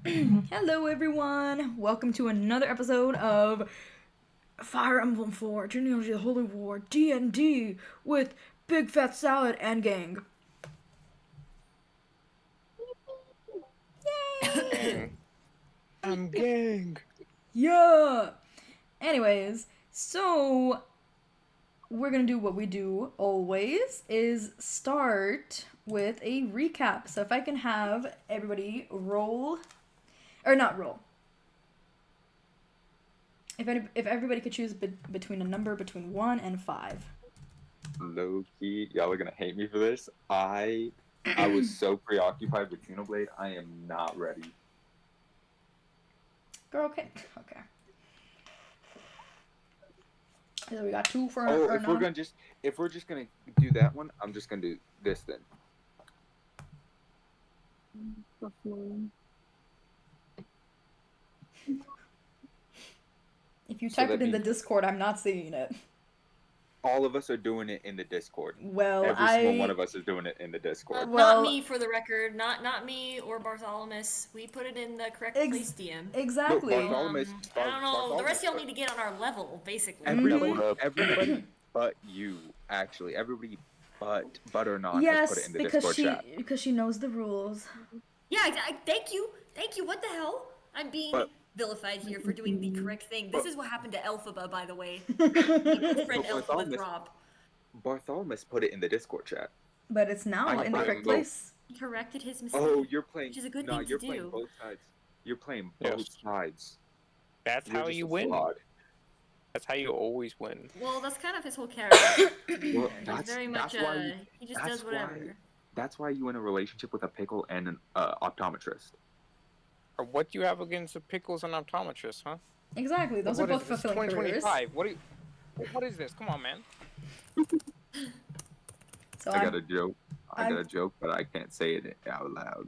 Hello everyone! Welcome to another episode of Fire Emblem 4, Genealogy of the Holy War, D&D, with Big Fat Salad and gang. Yay! I'm gang. Yeah! Anyways, so we're gonna do what we do always, is start with a recap. So if I can have everybody roll, or not roll, if everybody could choose between a number between 1 and 5. Low key, y'all are gonna hate me for this. I was so preoccupied with Xenoblade, I am not ready. Girl, okay. Okay. So we got 2 for Oh, our if we're just gonna do that one, I'm just gonna do this then. If you type it in the Discord, I'm not seeing it. All of us are doing it in the Discord. Well, Every single one of us is doing it in the Discord. Well- not me, for the record. Not me or Bartholomew. We put it in the correct place, DM. Exactly. No, Bartholomew- I don't know. Bartholomew- The rest of y'all need to get on our level, basically. Everybody but you, actually. Everybody but Butternut has put it Yes, in the because Discord chat. because she knows the rules. Yeah, thank you. What the hell? I'm being vilified here for doing the correct thing. This is what happened to Elphaba, by the way. My good friend Elphaba Throb. Bartholomew put it in the Discord chat. But it's now in the correct place. He corrected his mistake. Oh, you're playing. Which is a good no, thing you're to playing do. both sides. You're playing both sides. That's You're how just you a win. fraud. That's how you always win. Well, that's kind of his whole character. Well, He's very much, he just does whatever. That's why you in a relationship with a pickle and an optometrist. Or what do you have against the pickles and optometrists, huh? Exactly. Those are What both is this, fulfilling careers. 2025? What is this? Come on, man. So I got a joke. I got a joke, but I can't say it out loud.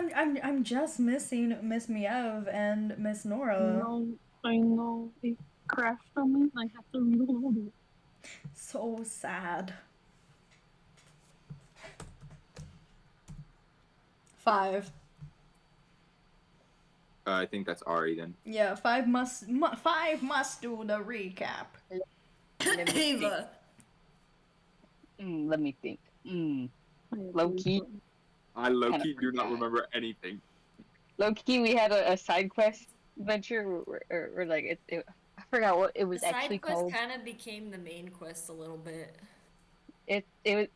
I'm just missing Miss Myev and Miss Nora. No, I know. It crashed on me. I have to reload it. So sad. 5. I think that's Ari then. Yeah, 5 must do the recap. Ava. Let me think. Low key. I low-key do not remember anything. Low key, we had a side quest adventure where like I forgot what it was The actually side quest called. kind of became the main quest a little bit. The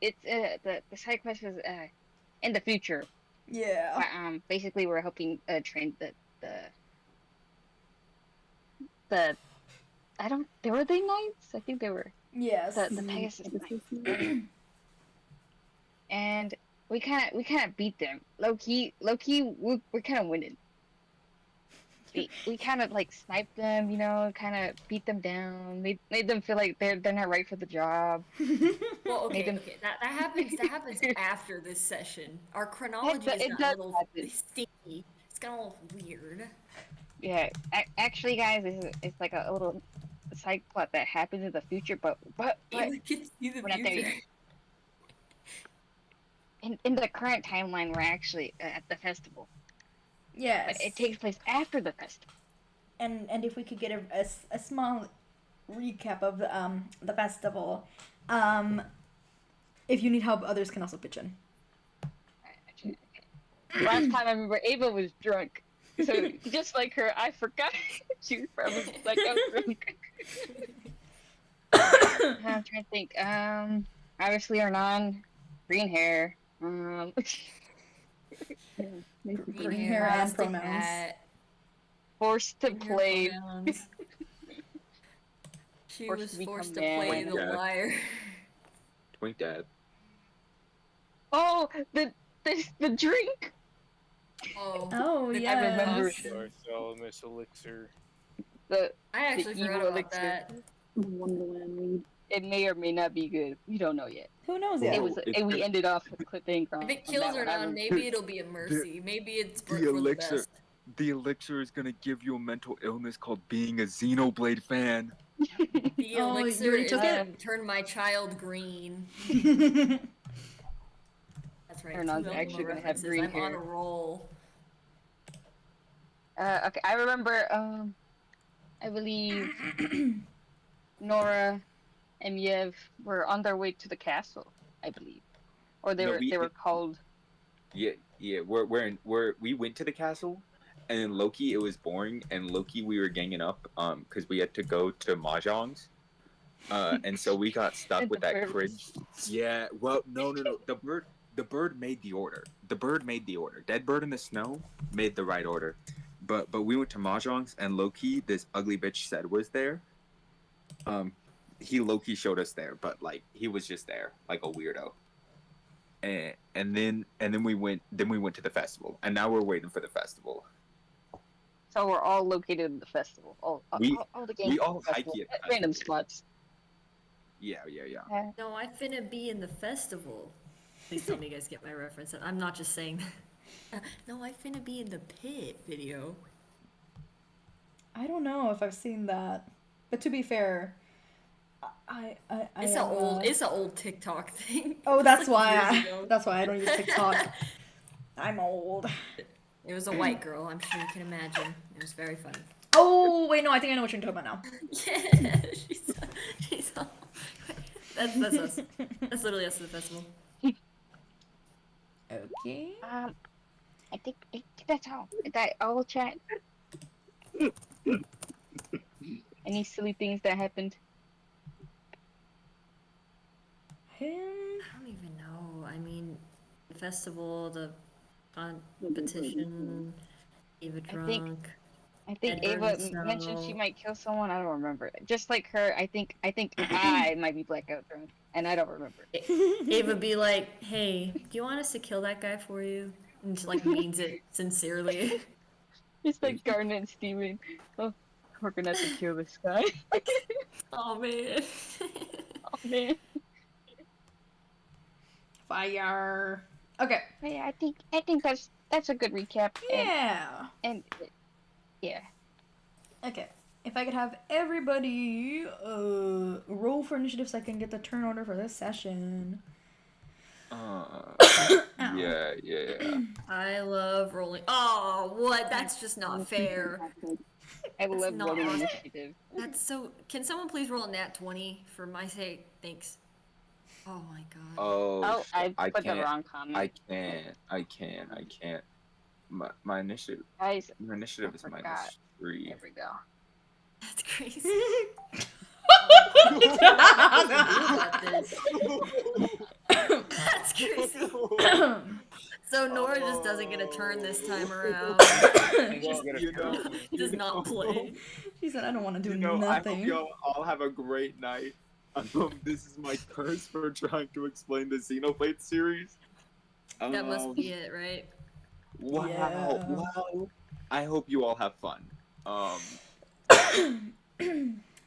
side quest was in the future. Yeah. Basically we're helping train the they were the knights? I think they were. Yes. The Pegasus Knights. And we kind of beat them. Low key, we're kind of winning. We kind of like sniped them, you know, kind of beat them down, made them feel like they're not right for the job. Well, okay. That happens after this session. Our chronology It is a does little happen. sticky. It's kind of a little weird. Yeah, actually, guys, it's like a little side plot that happens in the future, but You can see the we're not there future. yet. In the current timeline, we're actually at the festival. Yes. But it takes place after the festival. And if we could get a small recap of the festival, if you need help, others can also pitch in. Okay. Last time I remember, Ava was drunk. So just like her, I forgot she was probably like I was drunk. I'm trying to think. Obviously Arnon, green hair. Green hair and plastic pronouns. hat, Forced to green hair play. pronouns. She Forced was to become forced to man. play the Yeah. liar. Twink Dad. Oh, the drink. Oh, Oh, the- yes. I remember So, Miss Elixir. the I actually the forgot evil about elixir. that. Wonderland read. It may or may not be good. We don't know yet. Who knows Yeah. yet? It was. We ended off with cliffhanger. If it kills her now, maybe it'll be a mercy. Maybe it's for the elixir. best. The elixir is gonna give you a mental illness called being a Xenoblade fan. The Oh, you elixir already is took gonna it? turn my child green. That's right. Arnon's two actually Elmo gonna have references. green I'm on hair. a roll. Okay, I remember. I believe Nora and Myev were on their way to the castle. I believe, or No, they were called. Yeah, yeah. We went to the castle, and then Loki. It was boring, and Loki we were ganging up because we had to go to mahjongs. And so we got stuck And with the that birds. cringe. Yeah. Well, no. The bird made the order. The bird made the order. Dead bird in the snow made the right order. But we went to mahjongs, and Loki, this ugly bitch said was there. He Loki showed us there, but like he was just there like a weirdo. And then we went to the festival, and now we're waiting for the festival. So we're all located in the festival. All the games. We all at the festival, hikey at at random festival. spots. Yeah. No, I finna be in the festival. Please tell me you guys get my reference. I'm not just saying that. No, I finna be in the pit video. I don't know if I've seen that, but to be fair, I It's am, it's an old TikTok thing. Oh, It's that's like why years ago. that's why I don't use TikTok. I'm old. It was a white girl. I'm sure you can imagine. It was very funny. Oh wait, no, I think I know what you're talking about now. Yeah, she's all. That's us. That's literally us at the festival. Okay. I think that's all. That all chat. Any silly things that happened? Him. I don't even know. I mean, the festival, the competition, Eva drunk. I think Dead bird in Ava the mentioned she snow. might kill someone. I don't remember. Just like her, I think I might be blackout drunk, and I don't remember. Ava be like, "Hey, do you want us to kill that guy for you?" And she like means it sincerely. It's like Garnet and Steven. Oh, we're gonna have to kill this guy. Oh man. Oh man. Fire. Okay. Yeah, I think that's a good recap. Yeah. And yeah. Okay. If I could have everybody roll for initiative so I can get the turn order for this session. Yeah. I love rolling. Oh, what? That's just not fair. I love not rolling awesome. initiative. That's so. Can someone please roll a nat 20 for my sake? Thanks. Oh my god. Oh, I put the can't. wrong comment. I can't. My initiative Guys, is I forgot. -3. there we go. That's crazy. That's crazy. So Nora just doesn't get a turn this time around. Does not play. She said, I don't want to do I hope nothing. y'all all have a great night. This is my curse for trying to explain the Xenoblade series. That must be it, right? Wow. Yeah. Wow. I hope you all have fun.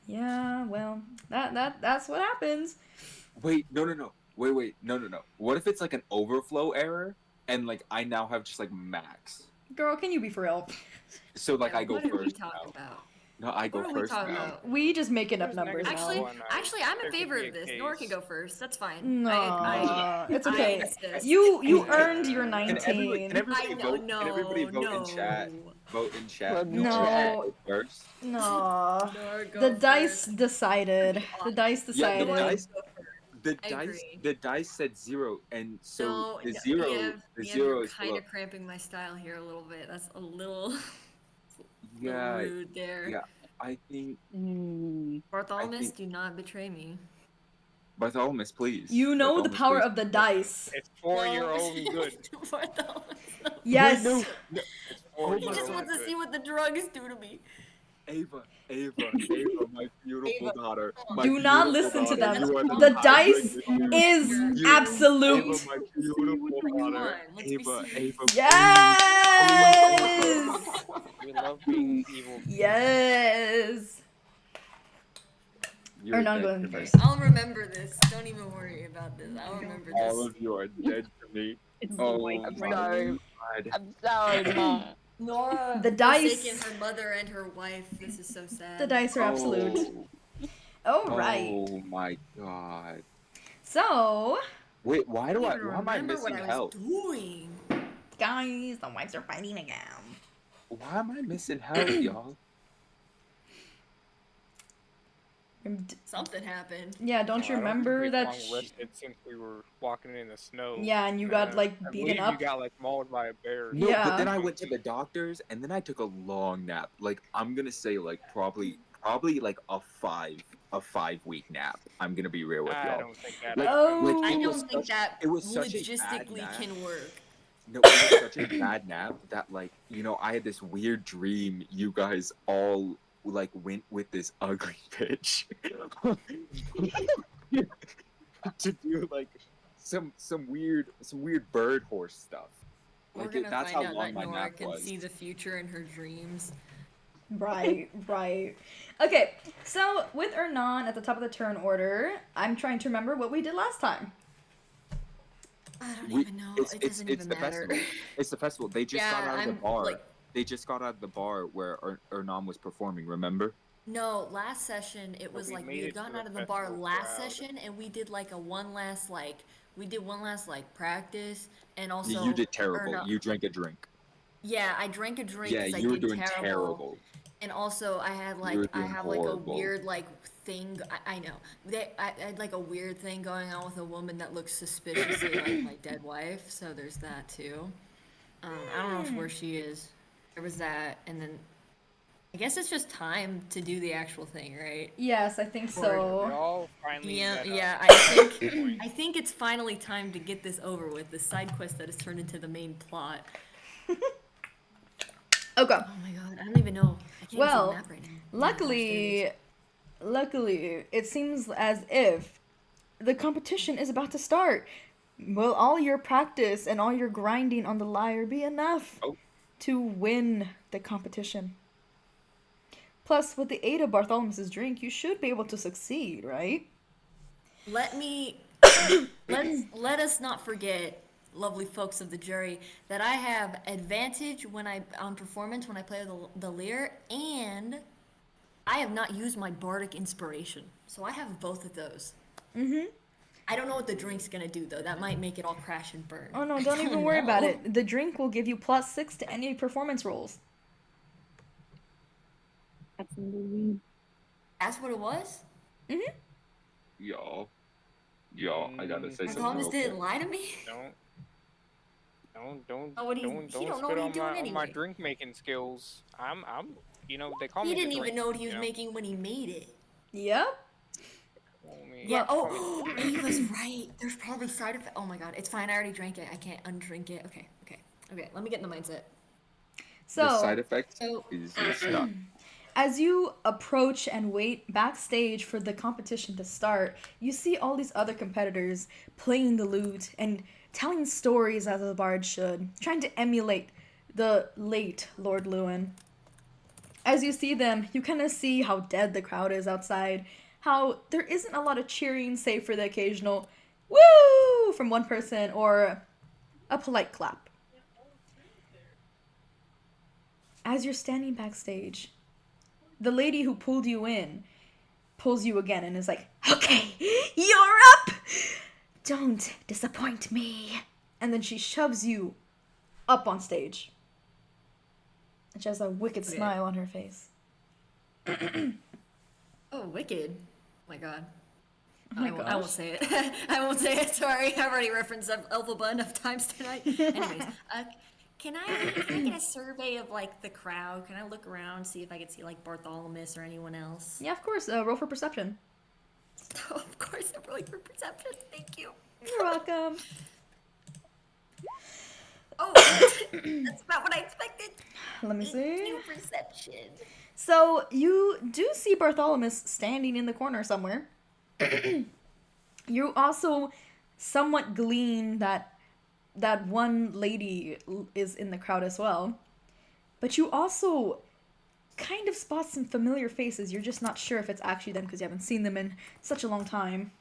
Yeah, well, that's what happens. Wait, no. Wait, no. What if it's like an overflow error and like I now have just like max? Girl, can you be for real? So like Yeah, I go what are we first talking now. about? No, I go What are we first talking now. about? We just making up There's numbers negative now. one. Actually, I'm in There could favor be of a this. Nora can case. go first. That's fine. No, it's I okay. insist. You earned your Can 19. everybody I know, vote? no, Can everybody vote no. in chat? Vote in chat. Vote in No. chat. Go first. No. Nora, go The dice first. decided. The dice Yeah, the decided. dice. The I dice. agree. The dice said 0, and so No, the no, zero. yeah, The yeah, 0 you're is kind below. of cramping my style here a little bit. That's a little, Yeah, rude there. yeah. I think Bartholomew, think- do not betray me. Bartholomew, please. You know the Bartholomew, power please. of the dice. It's for your own good. Bartholomew. Yes. Wait, no. It's for He your just own wants to good. see what the drugs do to me. Ava, my beautiful daughter. My Do not beautiful listen to daughter. them. You are The high dice grade is You- absolute. Ava, my beautiful Come daughter. on, let's be Ava, serious. Yes. We love being evil. Yes. You're Or not dead going to me. first. I'll remember this. Don't even worry about this. I'll remember All this. of you are dead to me. It's Oh I'm my sorry. God. I'm sorry, Mom. Nora, The dice- forsaken her mother and her wife. This is so sad. The dice are absolute. All right. Oh my God. So, Wait, why I am I remember missing what I was help? doing. guys, the wives are fighting again. Why am I missing health, y'all? Something happened. Yeah, don't you I don't think remember we've that? long rested since we were walking in the snow. Yeah, and you got like I beaten believe up. you got like mauled by a bear. No, Yeah. but then I went to the doctors, and then I took a long nap. Like I'm gonna say, like probably like a 5-week nap. I'm gonna be real with I y'all. don't think that Like, Oh. like I it was don't think such, that it was such a bad logistically nap. can work. No, it was such a bad nap that like I had this weird dream. You guys all like went with this ugly bitch to do like some weird bird horse stuff. We're Like gonna that's find how out long that my Nora nap can was. see the future in her dreams. Right, right. Okay, so with Ernan at the top of the turn order, I'm trying to remember what we did last time. I don't even know. It doesn't even the matter. festival. It's the festival. They just got Yeah, out of the I'm, bar. like- They just got out of the bar where Ernan was performing. Remember? No, last session it was we like made we had it to gotten the out of the bar festival last crowd. session and we did like one last practice and also You did terrible. Ernan- You drank a drink. Yeah, I drank a drink Yeah, because I you were did doing terrible. terrible. And also, I had You were like doing a horrible. weird like thing. I know I had like a weird thing going on with a woman that looks suspiciously like my dead wife. So there's that too. I don't know where she is. There was that, and then I guess it's just time to do the actual thing, right? Yes, I think We so. all finally Yeah, met yeah. up. I think it's finally time to get this over with. The side quest that has turned into the main plot. Okay. Oh my god, I don't even know. I can't even see Well, the map right now. Oh my gosh, there it is. luckily, it seems as if the competition is about to start. Will all your practice and all your grinding on the lyre be enough Oh. to win the competition? Plus, with the aid of Bartholomew's drink, you should be able to succeed, right? Let us not forget, lovely folks of the jury, that I have advantage on performance when I play the lyre, and I have not used my bardic inspiration, so I have both of those. Mm-hmm. I don't know what the drink's gonna do though. That might make it all crash and burn. Oh no, I don't even worry about know. it. The drink will give you +6 to any performance rolls. That's what it was. Mm-hmm. Y'all, I gotta say something. Thomas real didn't quick. lie to me. Don't Oh, what he don't don't know spit what on he's doing my anyway. drink making skills. I'm they call He me the didn't even drink, know what he was you know? making when he made it. Yep. Call me- Yeah. call me Oh, Ava's right. There's probably side effect. Oh my god, it's fine. I already drank it. I can't undrink it. Okay. Let me get in the mindset. The side So, effect is you're stuck. as you approach and wait backstage for the competition to start, you see all these other competitors playing the lute and telling stories as a bard should, trying to emulate the late Lord Lewin. As you see them, you kind of see how dead the crowd is outside, how there isn't a lot of cheering save for the occasional woo from one person or a polite clap. As you're standing backstage, the lady who pulled you in pulls you again and is like, "Okay, you're up! Don't disappoint me." And then she shoves you up on stage. And she has a wicked Okay. smile on her face. Oh, wicked. Oh my god. Oh my I won't gosh. say it. I won't say it. Sorry, I've already referenced Elphaba enough times tonight. Anyways, can I get a survey of like the crowd? Can I look around, see if I can see like Bartholomew or anyone else? Yeah, of course. Roll for perception. Oh, of course, I'm rolling for perception. Thank you. You're welcome. Oh, that's not what I expected. Let me see. New perception. So you do see Bartholomew standing in the corner somewhere. You also somewhat glean that one lady is in the crowd as well. But you also kind of spot some familiar faces. You're just not sure if it's actually them because you haven't seen them in such a long time.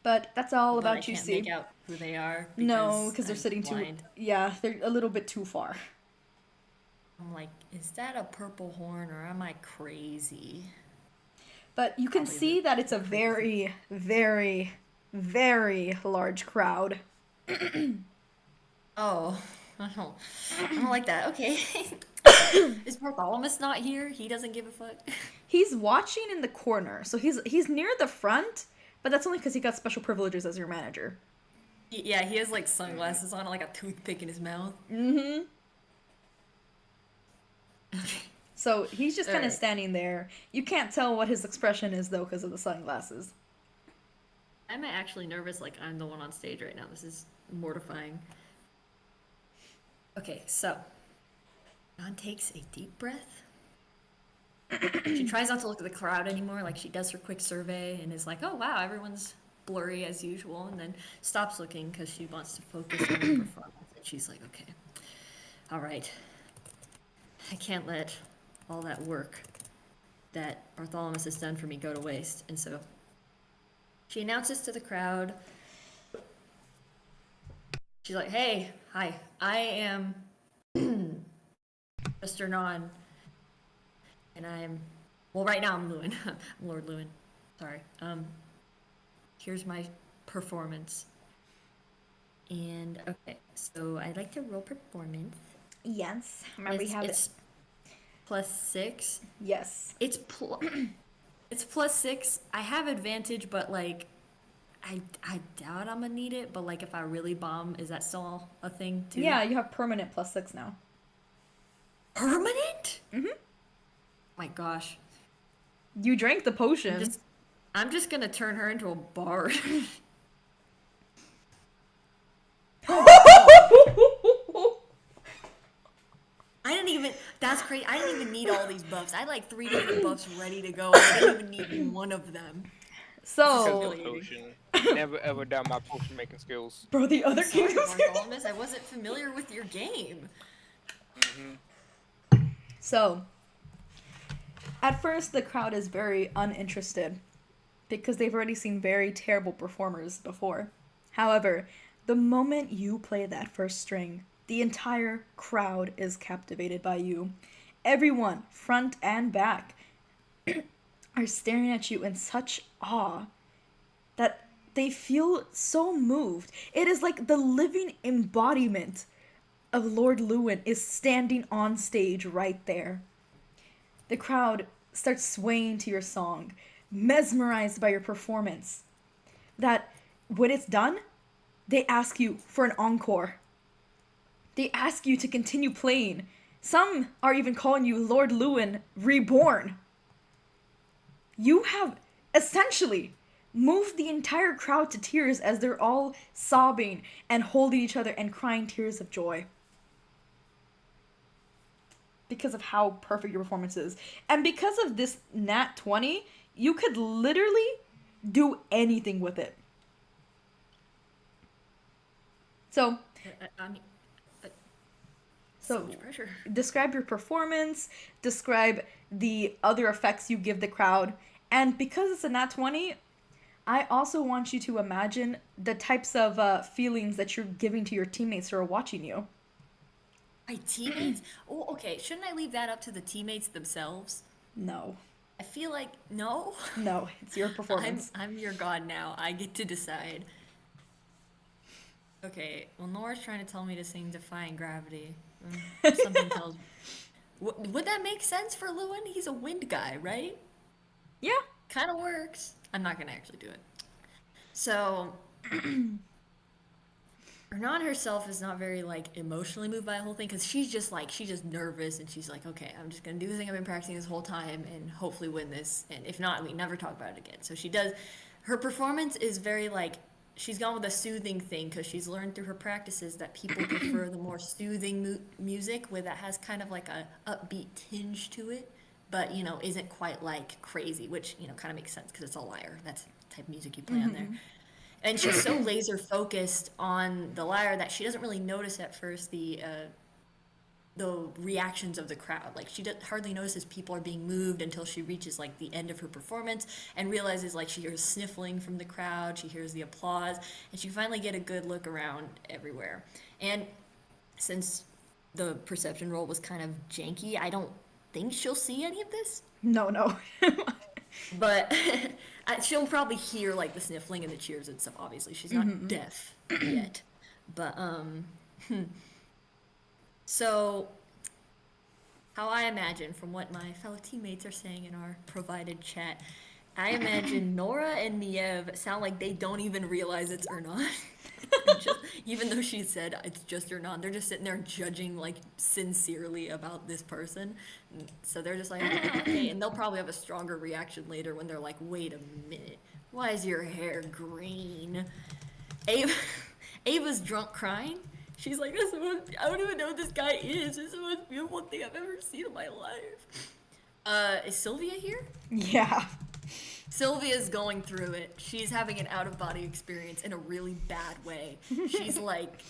But that's all But I about you can't see. make out who they are. No, because they're I'm sitting blind. too. Yeah, they're a little bit too far. I'm like, is that a purple horn or am I crazy? But you can Probably see that it's a very, very, very large crowd. Oh, I don't like that. Okay. Is Bartholomew not here? He doesn't give a fuck. He's watching in the corner, so he's near the front, but that's only because he got special privileges as your manager. Yeah, he has like sunglasses on, like a toothpick in his mouth. Mm-hmm. So he's just kind of Alright. standing there. You can't tell what his expression is though because of the sunglasses. I'm actually nervous, like I'm the one on stage right now. This is mortifying. Okay, so Dawn takes a deep breath. She tries not to look at the crowd anymore, like she does her quick survey and is like, oh wow, everyone's blurry as usual, and then stops looking because she wants to focus on the performance. And she's like, okay, all right, I can't let all that work that Bartholomew has done for me go to waste. And so she announces to the crowd, she's like, hey, hi, I am Mr. Non, and I'm, well, right now I'm Lewin. I'm Lord Lewin. Sorry. Here's my performance. And, okay, so I'd like to roll performance. Yes, remember we have It's it. +6. Yes. It's +6. I have advantage, but like, I doubt I'm gonna need it. But like, if I really bomb, is that still a thing too? Yeah, you have permanent +6 now. Permanent? Mhm. My gosh. You drank the potion. I'm just gonna turn her into a bard. I didn't even. That's crazy. I didn't even need all these buffs. I had like 3 different buffs ready to go. I didn't even need one of them. So, Potion. Never ever doubt my potion making skills. bro, the other Sorry, kingdoms. Bartholomew, I wasn't familiar with your game. So, at first, the crowd is very uninterested because they've already seen very terrible performers before. However, the moment you play that first string, the entire crowd is captivated by you. Everyone, front and back, are staring at you in such awe that they feel so moved. It is like the living embodiment of Lord Lewin is standing on stage right there. The crowd starts swaying to your song, mesmerized by your performance. That when it's done, they ask you for an encore. They ask you to continue playing. Some are even calling you Lord Lewin Reborn. You have essentially moved the entire crowd to tears as they're all sobbing and holding each other and crying tears of joy. Because of how perfect your performance is. And because of this nat 20, you could literally do anything with it. So, I mean, so much pressure. describe your performance, describe the other effects you give the crowd, and because it's a nat 20, I also want you to imagine the types of feelings that you're giving to your teammates who are watching you. My teammates? Oh, okay. Shouldn't I leave that up to the teammates themselves? No. I feel like no. No, it's your performance. I'm your god now. I get to decide. Okay. Well, Nora's trying to tell me to sing "Defying Gravity." Something tells me. Would that make sense for Lewin? He's a wind guy, right? Yeah. Kind of works. I'm not gonna actually do it. So, Hernan herself is not very like emotionally moved by the whole thing because she's just nervous and she's like, okay, I'm just gonna do the thing I've been practicing this whole time and hopefully win this. And if not, we never talk about it again. So she does. Her performance is very like she's gone with a soothing thing because she's learned through her practices that people prefer the more soothing music where that has kind of like a upbeat tinge to it, but you know isn't quite like crazy, which you know kind of makes sense because it's a lyre. That's the type of music you play on there. And she's so laser focused on the lyre that she doesn't really notice at first the reactions of the crowd. Like she hardly notices people are being moved until she reaches like the end of her performance and realizes like she hears sniffling from the crowd, she hears the applause, and she finally get a good look around everywhere. And since the perception roll was kind of janky, I don't think she'll see any of this. No. But she'll probably hear like the sniffling and the cheers and stuff. Obviously, she's not deaf yet. But So, how I imagine, from what my fellow teammates are saying in our provided chat, I imagine Nora and Myev sound like they don't even realize it's Ernan. Even though she said it's just Ernan, they're just sitting there judging like sincerely about this person. So they're just like, okay, and they'll probably have a stronger reaction later when they're like, wait a minute, why is your hair green? Ava's drunk crying. She's like, this is I don't even know what this guy is. This is the most beautiful thing I've ever seen in my life. Is Sylvia here? Yeah. Sylvia's going through it. She's having an out-of-body experience in a really bad way. She's like,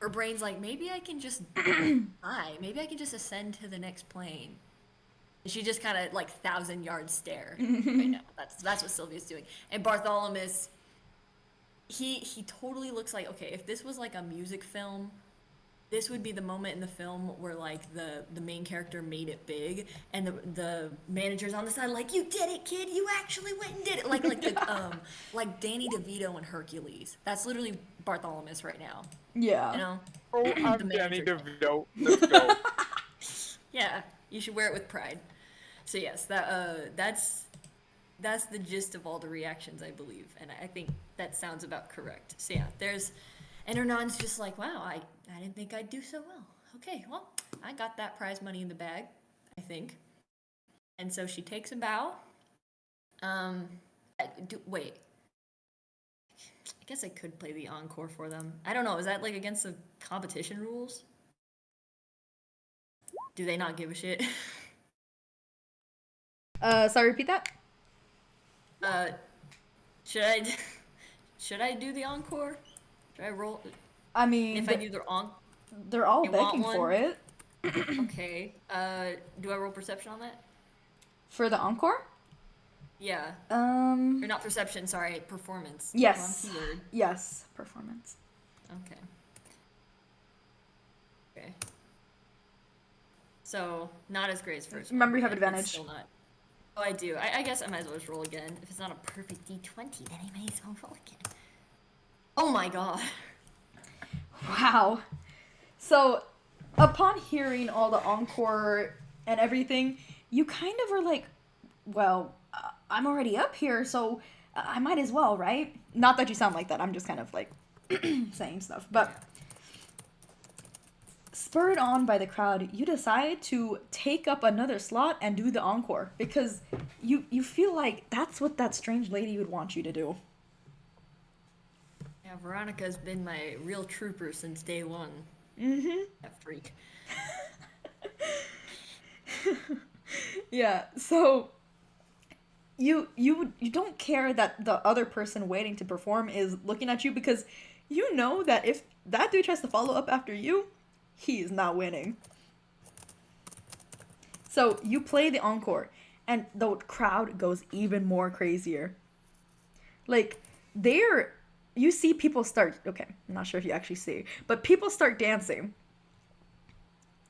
her brain's like, maybe I can just die. Maybe I can just ascend to the next plane. And she just kind of like 1,000-yard stare right now. That's what Sylvia's doing. And Bartholomew, he totally looks like, okay, if this was like a music film, this would be the moment in the film where like the main character made it big, and the manager's on the side like, you did it, kid, you actually went and did it, like Danny DeVito and Hercules. That's literally Bartholomew right now. Yeah. You know? Oh, The I'm Danny manager. DeVito. Let's go. Yeah, you should wear it with pride. So yes, that's the gist of all the reactions, I believe, and I think that sounds about correct. So yeah, and Hernan's just like, wow, I didn't think I'd do so well. Okay, well, I got that prize money in the bag, I think. And so she takes a bow. Wait. I guess I could play the encore for them. I don't know, is that like against the competition rules? Do they not give a shit? Sorry, repeat that? Should I do the encore? Should I roll? I mean, If I do the they're all You want begging one? for it. okay. Do I roll perception on that? For the encore? Yeah. Or not perception. Sorry, performance. Yes. Wrong keyword. Yes, performance. Okay. Okay. So not as great as first. Remember, one, you have but advantage. It's still not. Oh, I do. I guess I might as well just roll again. If it's not a perfect D20, then I might as well roll again. Oh my god. Wow. So, upon hearing all the encore and everything, you kind of are like, well, I'm already up here, so I might as well, right? Not that you sound like that. I'm just kind of like saying stuff. But spurred on by the crowd, you decide to take up another slot and do the encore because you feel like that's what that strange lady would want you to do. Yeah, Veronica's been my real trooper since day one. Mm-hmm. That freak. Yeah, so you don't care that the other person waiting to perform is looking at you because you know that if that dude tries to follow up after you, he is not winning. So you play the encore and the crowd goes even more crazier. Like you see people start, okay, I'm not sure if you actually see, but people start dancing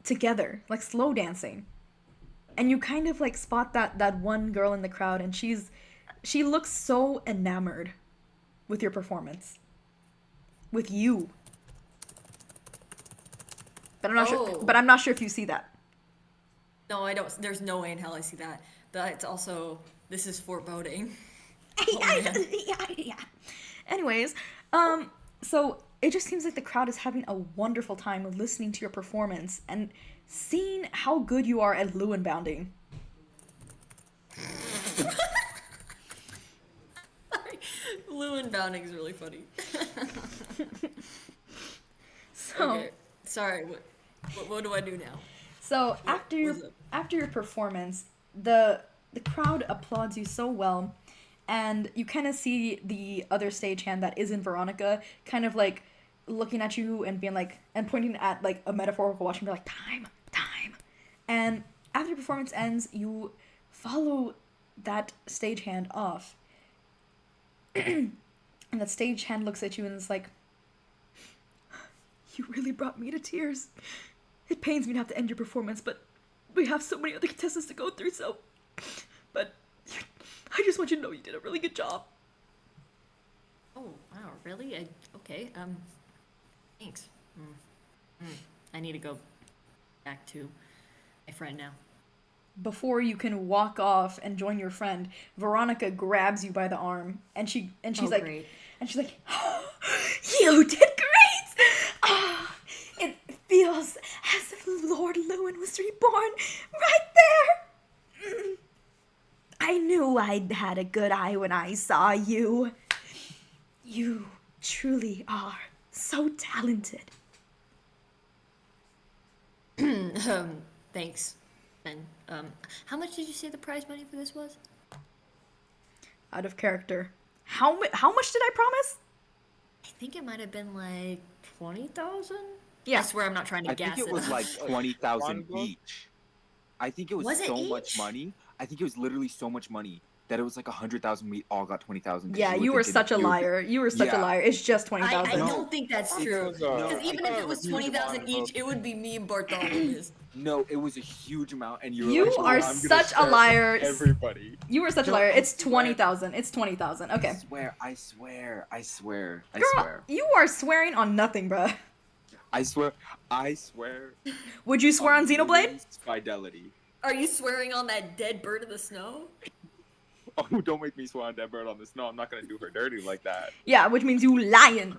together, like slow dancing. And you kind of like spot that one girl in the crowd and she looks so enamored with your performance. With you. But I'm not sure if you see that. No, I don't. There's no way in hell I see that. But it's also, this is foreboding. Yeah. Anyways, so it just seems like the crowd is having a wonderful time listening to your performance and seeing how good you are at Lewynbounding. Lewynbounding is really funny. So, Okay. Sorry, what do I do now? so after what's up? your performance, the crowd applauds you so well, and you kind of see the other stagehand that isn't Veronica kind of like looking at you and being like, and pointing at like a metaphorical watch and be like, time. And after your performance ends, you follow that stagehand off. And that stagehand looks at you and is like, you really brought me to tears. It pains me to have to end your performance, but we have so many other contestants to go through, so... But I just want you to know you did a really good job. Oh, wow, really? Okay, thanks. I need to go back to my friend now. Before you can walk off and join your friend, Veronica grabs you by the arm, and she's like, Great. "You did great! Ah, it feels as if Lord Lewin was reborn right there. I knew I'd had a good eye when I saw you. You truly are so talented." Thanks. And how much did you say the prize money for this was? Out of character. How much did I promise? I think it might have been like 20,000. Yeah. I swear I'm not trying to I gas think it was up. like 20,000 One book? each. I think it was, Was it so much each? money. I think it was literally so much money that it was like 100,000. We all got 20,000. Yeah, you were such a liar. You were such a Yeah. liar. It's just I 20,000. No. don't think that's It true. was, Because I even thought if it it was was huge 20,000 amount each, of- it would be me and Bartholomew's. No, it was a huge amount, and You like, are "Oh, I'm gonna such a share liar. Everybody. You were such a No, liar. I It's swear. 20,000. It's 20,000. Okay. I swear. Girl, you are swearing on nothing, bruh. I swear. Would you swear on Xenoblade? Lewin's fidelity. Are you swearing on that dead bird in the snow? Oh, don't make me swear on that bird on the snow. I'm not gonna do her dirty like that. Yeah, which means you lying.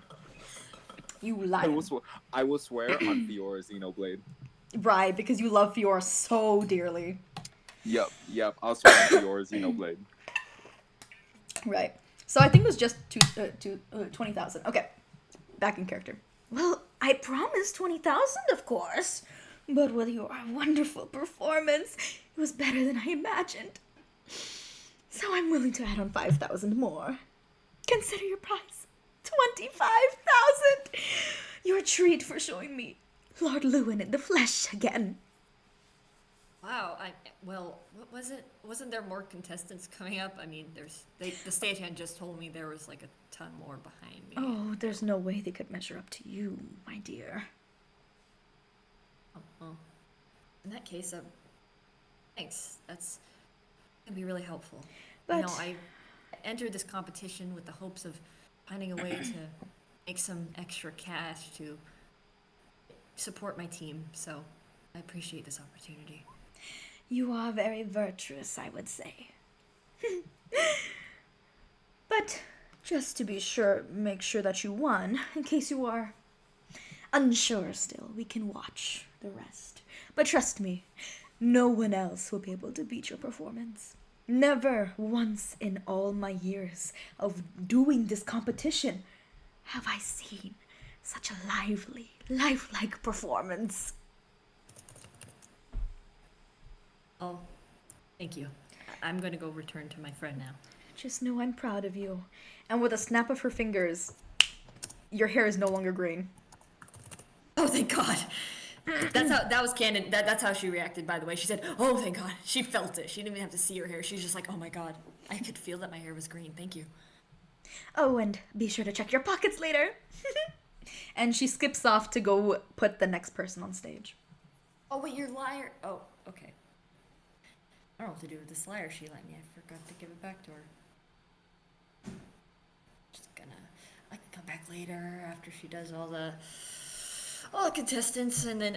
You I lying. will swear on Fiora's Xenoblade. Right, because you love Fiora so dearly. Yep. I'll swear on Fiora's Xenoblade. Right. So I think it was just 20,000. Okay. Back in character. Well, I promised 20,000, of course. But with your wonderful performance, it was better than I imagined. So I'm willing to add on 5,000 more. Consider your price 25,000. Your treat for showing me Lord Lewin in the flesh again. Wow. Well, what was it? Wasn't there more contestants coming up? I mean, the stagehand just told me there was like a ton more behind me. Oh, there's no way they could measure up to you, my dear. Oh, well. In that case, thanks. That's gonna be really helpful. You know, But- I entered this competition with the hopes of finding a way to make some extra cash to support my team. So I appreciate this opportunity. You are very virtuous, I would say. But just to be sure, make sure that you won, in case you are unsure still, we can watch the rest. But trust me, no one else will be able to beat your performance. Never once in all my years of doing this competition have I seen such a lively, lifelike performance. Oh, thank you. I'm gonna go return to my friend now. Just know I'm proud of you. And with a snap of her fingers, your hair is no longer green. Oh, thank God. That was canon. That's how she reacted, by the way. She said, "Oh, thank God." She felt it. She didn't even have to see her hair. She's just like, "Oh my God, I could feel that my hair was green. Thank you." Oh, and be sure to check your pockets later. And she skips off to go put the next person on stage. Oh wait, you're a liar. Oh, okay. I don't know what to do with this liar she let me. I forgot to give it back to her. I can come back later after she does all the contestants, and then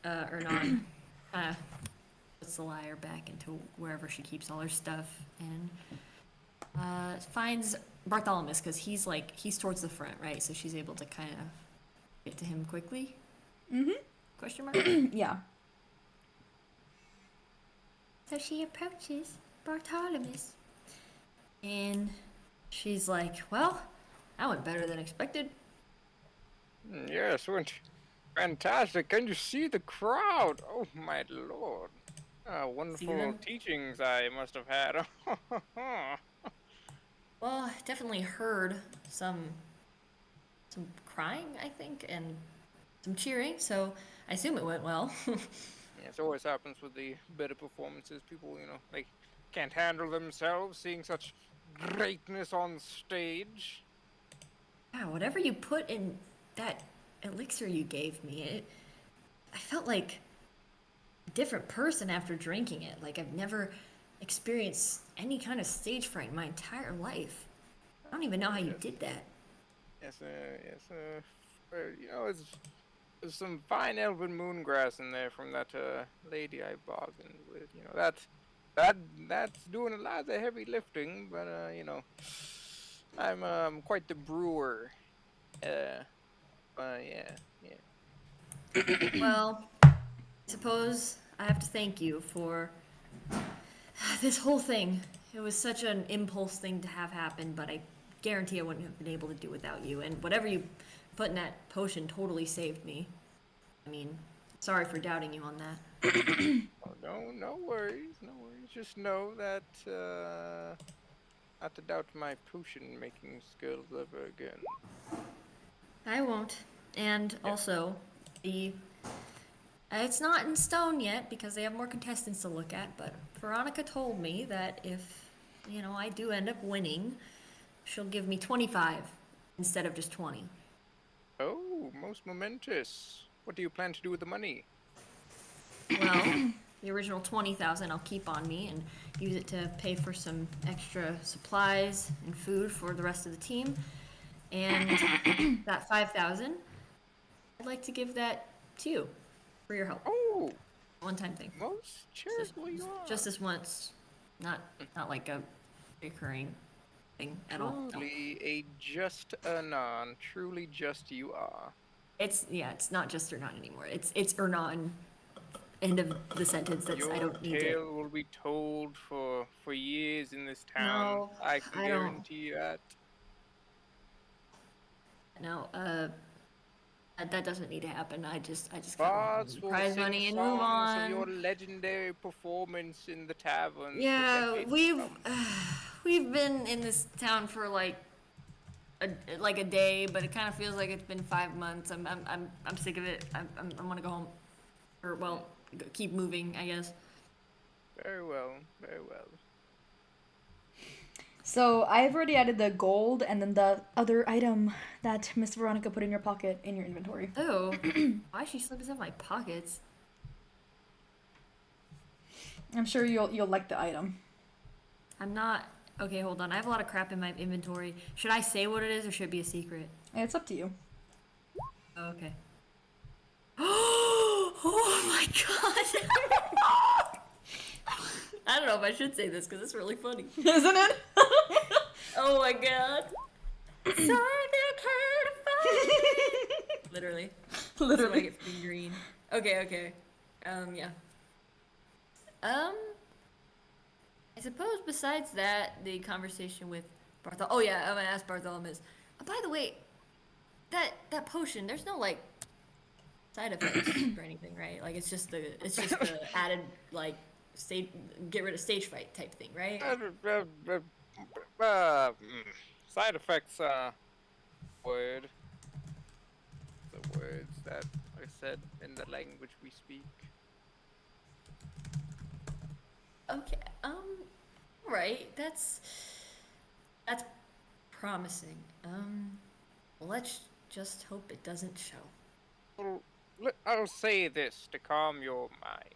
Ernan puts the liar back into wherever she keeps all her stuff, and finds Bartholomew, because he's towards the front, right? So she's able to kind of get to him quickly. Mm-hmm. Question mark. Yeah. So she approaches Bartholomew, and she's like, "Well, that went better than expected." Yes, went fantastic. Can you see the crowd? Oh my lord. Wonderful them? teachings I must have had. Well, I definitely heard some crying, I think, and some cheering. So I assume it went well. Yes, it always happens with the better performances. People, like can't handle themselves seeing such greatness on stage. Yeah, whatever you put in that elixir you gave me, I felt like a different person after drinking it. Like I've never experienced any kind of stage fright in my entire life. I don't even know how you did that. Yes, it's There's some fine elven moongrass in there from that lady I bargained with. You know that's doing a lot of the heavy lifting, but you know, I'm quite the brewer. Yeah, yeah. Well, I suppose I have to thank you for this whole thing. It was such an impulse thing to have happen, but I guarantee I wouldn't have been able to do without you. And whatever you put in that potion totally saved me. I mean, sorry for doubting you on that. Oh, no worries, no worries. Just know that not to doubt my potion making skills ever again. I won't. And also, it's not in stone yet because they have more contestants to look at, but Veronica told me that if, I do end up winning, she'll give me 25 instead of just 20. Oh, most momentous. What do you plan to do with the money? Well, the original 20,000 I'll keep on me and use it to pay for some extra supplies and food for the rest of the team. And that 5,000, I'd like to give that to you for your help. Oh, One-time thing. most charitable you are. Just this once, not like a recurring thing at all. No. Truly a just anon. Truly just you are. It's not just Ernan anymore. It's Ernan. End of the sentence. I don't need Your to. tale will be told for years in this town. No, I can I don't. guarantee that. No, that doesn't need to happen. I just Bards got will prize sing money and songs move on. of your legendary performance in the tavern. for Yeah, decades to come. we've been in this town for like a day, but it kind of feels like it's been 5 months. I'm sick of it. I'm gonna go home, or well, keep moving, I guess. Very well, very well. So I've already added the gold and then the other item that Miss Veronica put in your pocket in your inventory. Oh, why she slip this in my pockets? I'm sure you'll like the item. I'm not. Okay, hold on. I have a lot of crap in my inventory. Should I say what it is, or should it be a secret? It's up to you. Oh, okay. Oh my god! I don't know if I should say this because it's really funny. Isn't it? Oh my god. Literally. Literally. So I get freaking green. Okay. Yeah. I suppose besides that, the conversation with Barthol. Oh yeah, I'm gonna ask Bartholomew. By the way, that potion. There's no like side effects or anything, right? Like it's just the added like get rid of stage fright type thing, right? Side effects. Word. The words that are said in the language we speak. Okay. Right. That's promising. Let's just hope it doesn't show. I'll say this to calm your mind.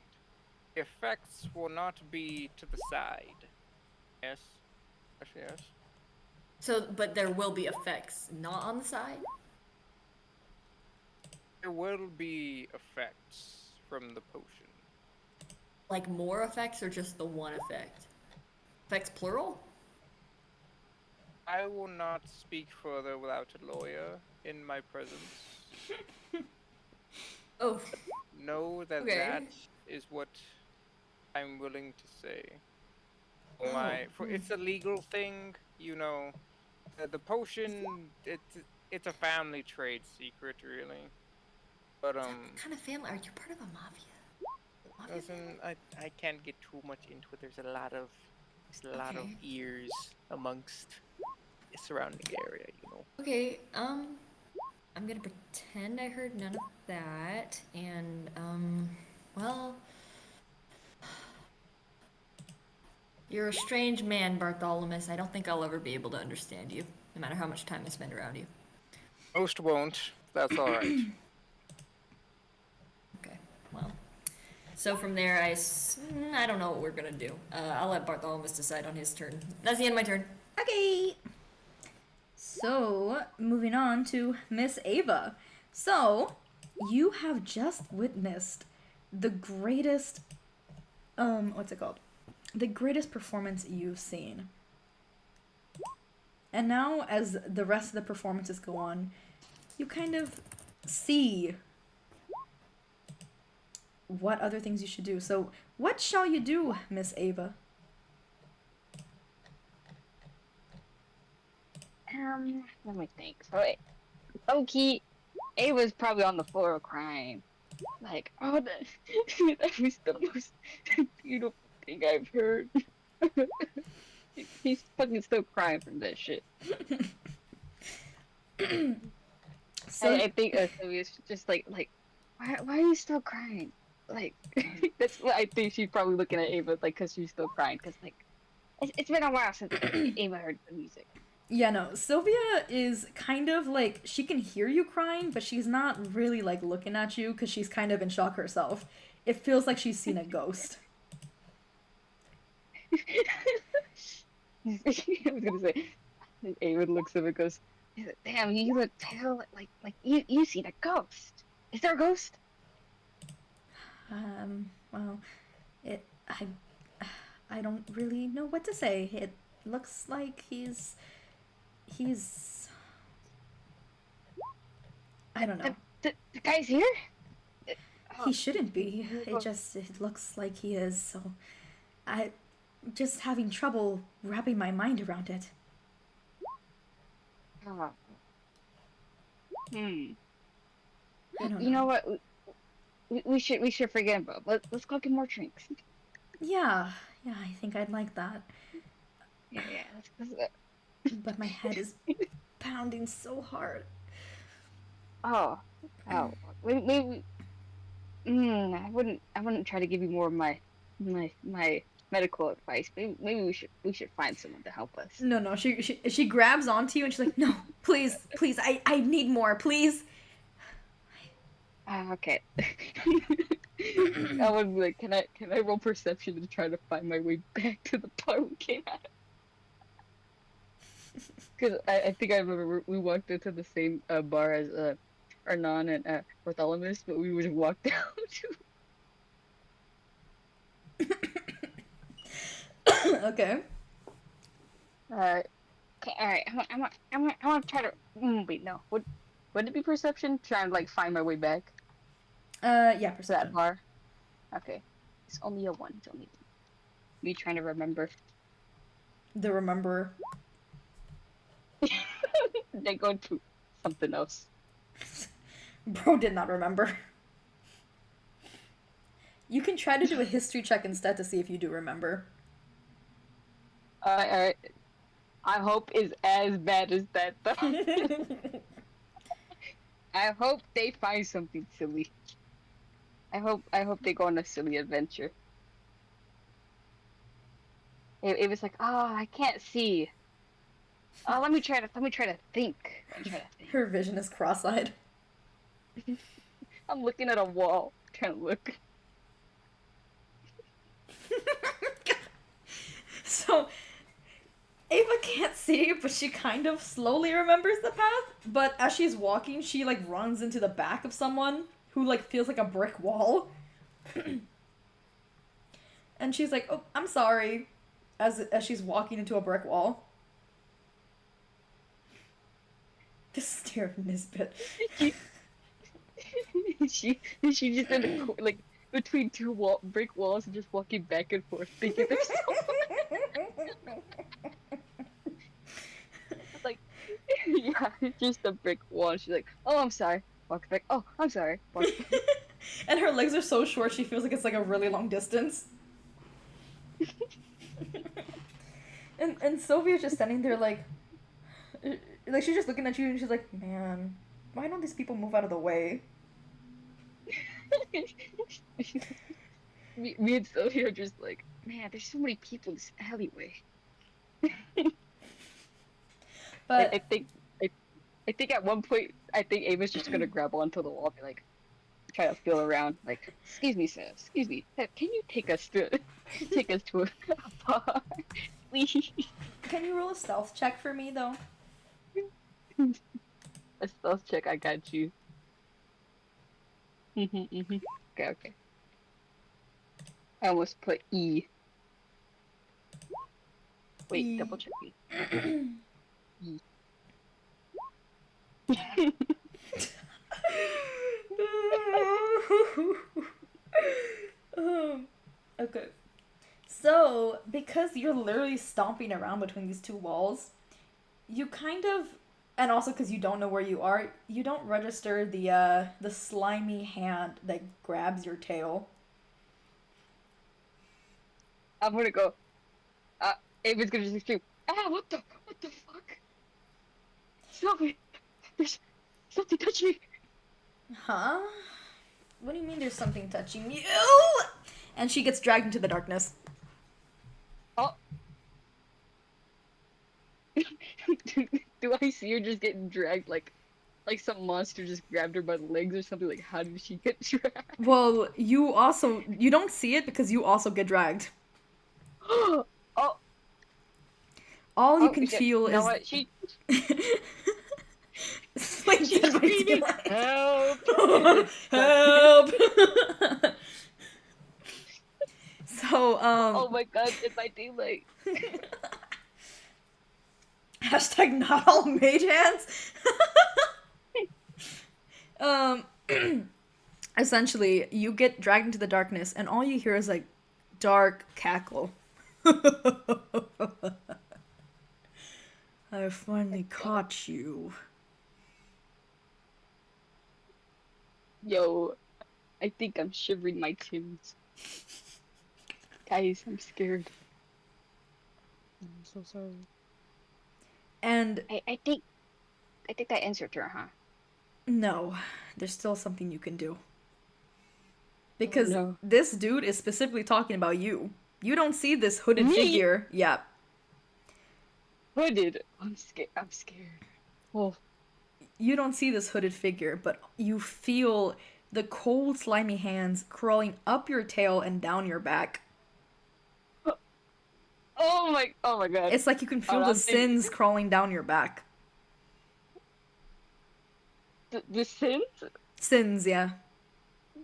The effects will not be to the side. Yes? Yes? So, but there will be effects, not on the side? There will be effects from the potion. Like more effects or just the one effect? Effects plural? I will not speak further without a lawyer in my presence. Oh. Know that Okay. that is what I'm willing to say. It's a legal thing, you know. The potion, it's a family trade secret, really. But What kind of family? Are you part of a mafia? listen, I can't get too much into it. There's a lot of Okay. ears amongst the surrounding area, you know. Okay, I'm gonna pretend I heard none of that, and, well... You're a strange man, Bartholomew. I don't think I'll ever be able to understand you, no matter how much time I spend around you. Most won't. That's all right. Okay, well... So from there, I don't know what we're gonna do. I'll let Bartholomew decide on his turn. That's the end of my turn. Okay. So, moving on to Miss Ava. So, you have just witnessed the greatest, what's it called? The greatest performance you've seen. And now, as the rest of the performances go on, you kind of see what other things you should do. So, what shall you do, Miss Ava? Let me think. So, low-key, Ava's probably on the floor crying. Like, oh, that was the most beautiful thing I've heard. He's fucking still crying from that shit. So, I think Sylvia's just like, why are you still crying? Like, that's what I think she's probably looking at Ava, like, because she's still crying. Because, like, it's been a while since Ava heard the music. yeah, no, Sylvia is kind of like, she can hear you crying, but she's not really like looking at you because she's kind of in shock herself. It feels like she's seen a ghost. I was gonna say, Ava looks up and goes, "Damn, you look pale. Like you seen a ghost? Is there a ghost?" Well, I don't really know what to say. It looks like he's, I don't know. The guy's here. He shouldn't be. It looks like he is, so just having trouble wrapping my mind around it. Hmm. I don't You know what? We should forget about. Let's go get more drinks. Yeah, I think I'd like that. Yeah. But my head is pounding so hard. Oh. Maybe. I wouldn't try to give you more of my medical advice. Maybe we should find someone to help us. No, she grabs onto you and she's like, no, please, I need more, please. Okay. I would be like, can I roll perception to try to find my way back to the bar we came out of? Because I think I remember we walked into the same bar as Arnon and Bartholomew, but we would have walked down to. Okay. Okay. All right. I want to try to. Wait, no. Would it be perception? Trying to like find my way back Yeah, to that perception. bar. Okay. It's only a 1. It's only me trying to remember. The remember. They go to something else. Bro did not remember. You can try to do a history check instead to see if you do remember. Alright. I hope it's as bad as that though. I hope they find something silly. I hope they go on a silly adventure. It was like, I can't see. Let me try to think. Her vision is cross-eyed. I'm looking at a wall, trying to look. So, Ava can't see, but she kind of slowly remembers the path. But as she's walking, she like runs into the back of someone who like feels like a brick wall. And she's like, "Oh, I'm sorry," as she's walking into a brick wall. Just stare at Nisbet. She just in the like between two brick walls and just walking back and forth, thinking there's like, yeah, it's just a brick wall. She's like, "Oh, I'm sorry." Walks back. "Oh, I'm sorry." Walks back. And her legs are so short, she feels like it's like a really long distance. and Sylvia's just standing there like she's just looking at you and she's like, man, why don't these people move out of the way? me and Sylvia are just like, man, there's so many people in this alleyway. But I think at one point, I think Ava's just gonna grab onto the wall and be like, try to feel around, like, excuse me, sir, can you take us to a bar, please? can you roll a stealth check for me though? A stealth check, I got you. Okay. I almost put E. Wait, E. double check E. E. Okay. So, because you're literally stomping around between these two walls, you kind of, and also because you don't know where you are, you don't register the slimy hand that grabs your tail. I'm gonna go. Ava's gonna just scream. What the fuck? Stop it! There's something touching me. Huh? What do you mean there's something touching you? And she gets dragged into the darkness. Oh. Do I see her just getting dragged like some monster just grabbed her by the legs or something? Like, how did she get dragged? Well, you don't see it because you also get dragged. Oh. All you Oh, can shit. feel You know is. what? She's She's screaming. Help! Help! So, Oh my god, it's my daylight. hashtag not all mage hands. Essentially, you get dragged into the darkness, and all you hear is like dark cackle. I finally caught you. Yo, I think I'm shivering my timbs. Guys, I'm scared. I'm so sorry. And I think that ends your turn, huh? no, there's still something you can do. Because no. this dude is specifically talking about you. You don't see this hooded Me? figure. Yeah. Hooded. I'm scared. Oh. You don't see this hooded figure, but you feel the cold, slimy hands crawling up your tail and down your back. Oh my god. It's like you can feel the sins crawling down your back. The sins? Sins, yeah.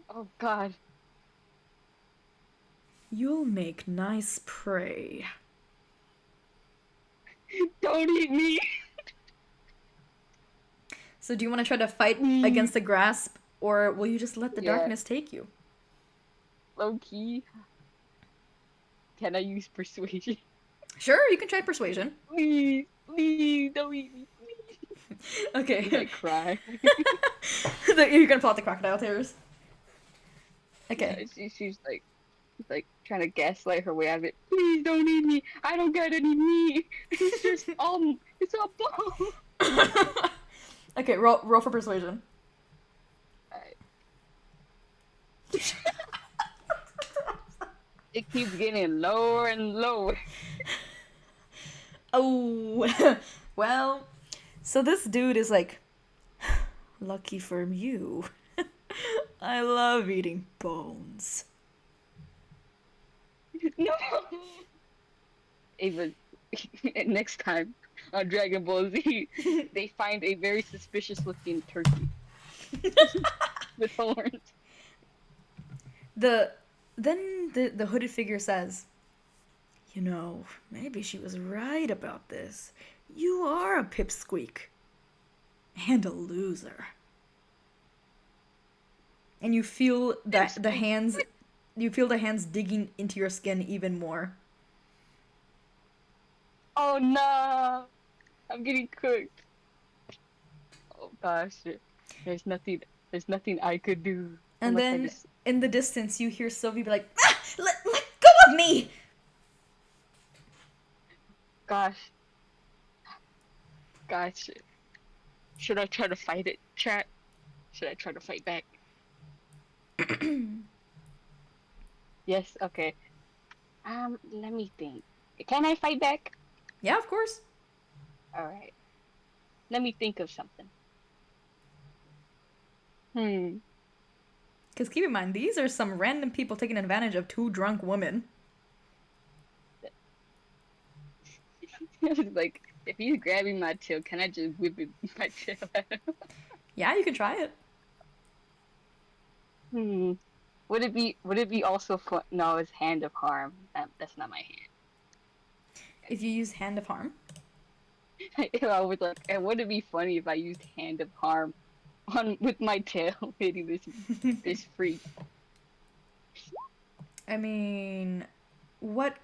Oh god. You'll make nice prey. Don't eat me. So do you want to try to fight against the grasp, or will you just let the darkness take you? Low key. Can I use persuasion? Sure, you can try persuasion. Please, don't eat me. Okay. I cry. You're gonna pull out the crocodile tears. Okay. Yeah, she's like trying to gaslight her way out of it. Please don't eat me. I don't got any meat. It's just it's all bone. Okay, roll for persuasion. Alright. It keeps getting lower and lower. Oh, well, so this dude is like, lucky for you. I love eating bones. No. Ava, next time on Dragon Ball Z, they find a very suspicious-looking turkey with horns. Then the hooded figure says, you know, maybe she was right about this. You are a pipsqueak. And a loser. And you feel the hands digging into your skin even more. Oh no! I'm getting cooked. Oh gosh, there's nothing I could do. And unless I then just... in the distance you hear Sylvie be like, ah! Let go of me! Gosh. Should I try to fight it, chat? Should I try to fight back? Yes, okay. Let me think. Can I fight back? Yeah, of course. Alright. Let me think of something. Because keep in mind, these are some random people taking advantage of two drunk women. Like, if he's grabbing my tail, can I just whip my tail at him? Yeah, you can try it. Would it be also fun? No, it's hand of harm. That's not my hand. If you use Hand of Harm. I would like. And would it be funny if I used hand of harm with my tail hitting this freak? I mean, what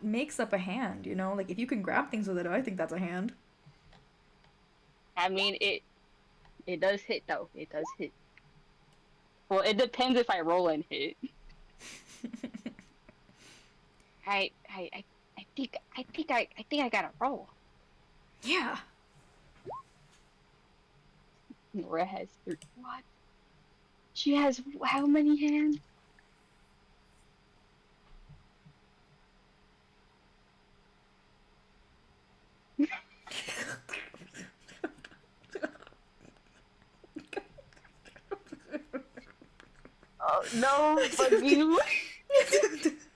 makes up a hand, you know? Like, if you can grab things with it, I think that's a hand. I mean, it does hit though. It does hit. Well, it depends if I roll and hit. I think I gotta roll. Yeah. Nora has what? She has how many hands? Oh no, but you.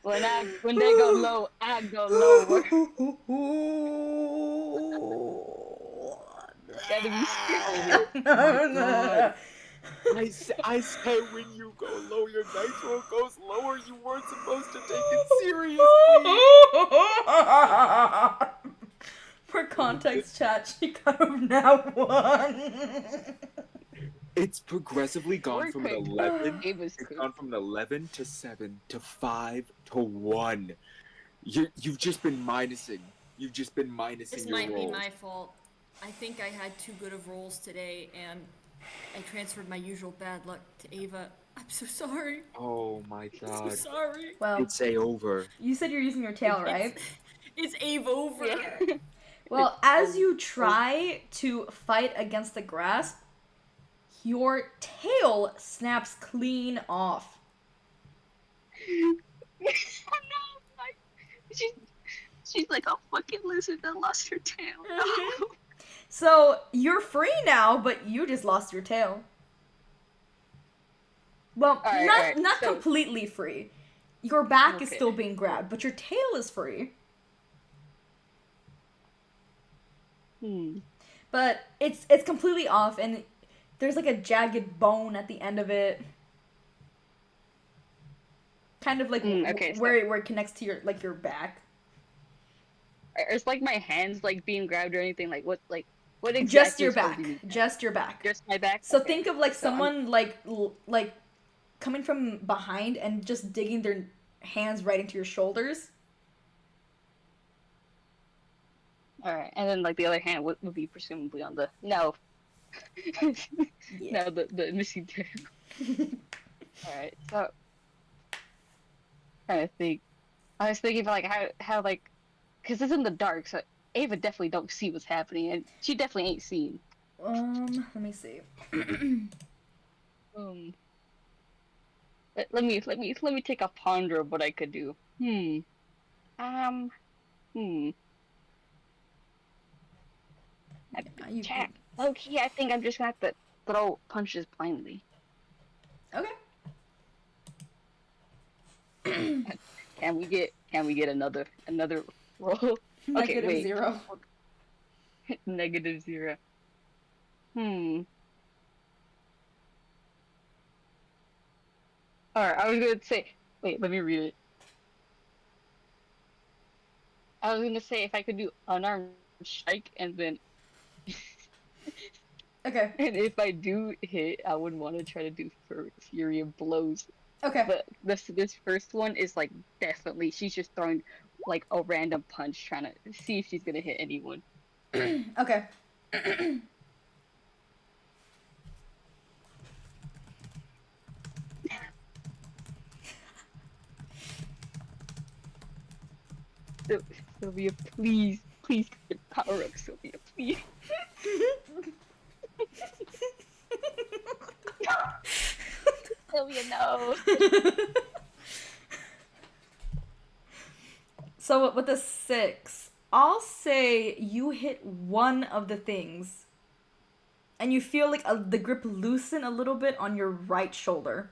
When they go low, I go lower. Gotta be serious. I said when you go low, your dice roll goes lower. You weren't supposed to take it seriously. For context, chat, she got a now one. It's progressively gone from an 11. It was It's quick. gone from an 11 to 7 to 5 to 1. You've just been minusing. You've just been minusing This your might rolls. be my fault. I think I had too good of rolls today, and I transferred my usual bad luck to Ava. I'm so sorry. Oh my I'm god. so sorry. Well, It's a over. you said you're using your tail, right? It's Ava over. Yeah. Well, as you try to fight against the grasp, your tail snaps clean off. Oh no, she's like a fucking lizard that lost her tail. No. So you're free now, but you just lost your tail. Well, Alright, not so- completely free. Your back is Okay. still being grabbed, but your tail is free. But it's completely off, and there's like a jagged bone at the end of it. Kind of like Okay, so- where it connects to your back. It's like my hands like being grabbed or anything. Like what exactly? Just your is holding back. me back? Just your back. Just my back. So Okay. think of like So I'm- someone like coming from behind and just digging their hands right into your shoulders. All right, and then like the other hand would be presumably on the no. Yeah. No, the missing tail. All right, so trying to think. I was thinking about like how like, cause it's in the dark, so Ava definitely don't see what's happening, and she definitely ain't seen. Let me see. Let me take a ponder of what I could do. Chat. Low-key, I think I'm just gonna have to throw punches blindly. Okay. Can we get another roll? Negative wait. 0. -0. Alright, I was gonna say wait, let me read it. I was gonna say if I could do unarmed strike and then Okay. and if I do hit, I would want to try to do Fury of Blows. Okay. But this first one is like definitely she's just throwing like a random punch trying to see if she's gonna hit anyone. Okay. Sylvia, please get power up, Sylvia, please. Sylvia, no. So with a 6, I'll say you hit one of the things, and you feel like the grip loosen a little bit on your right shoulder.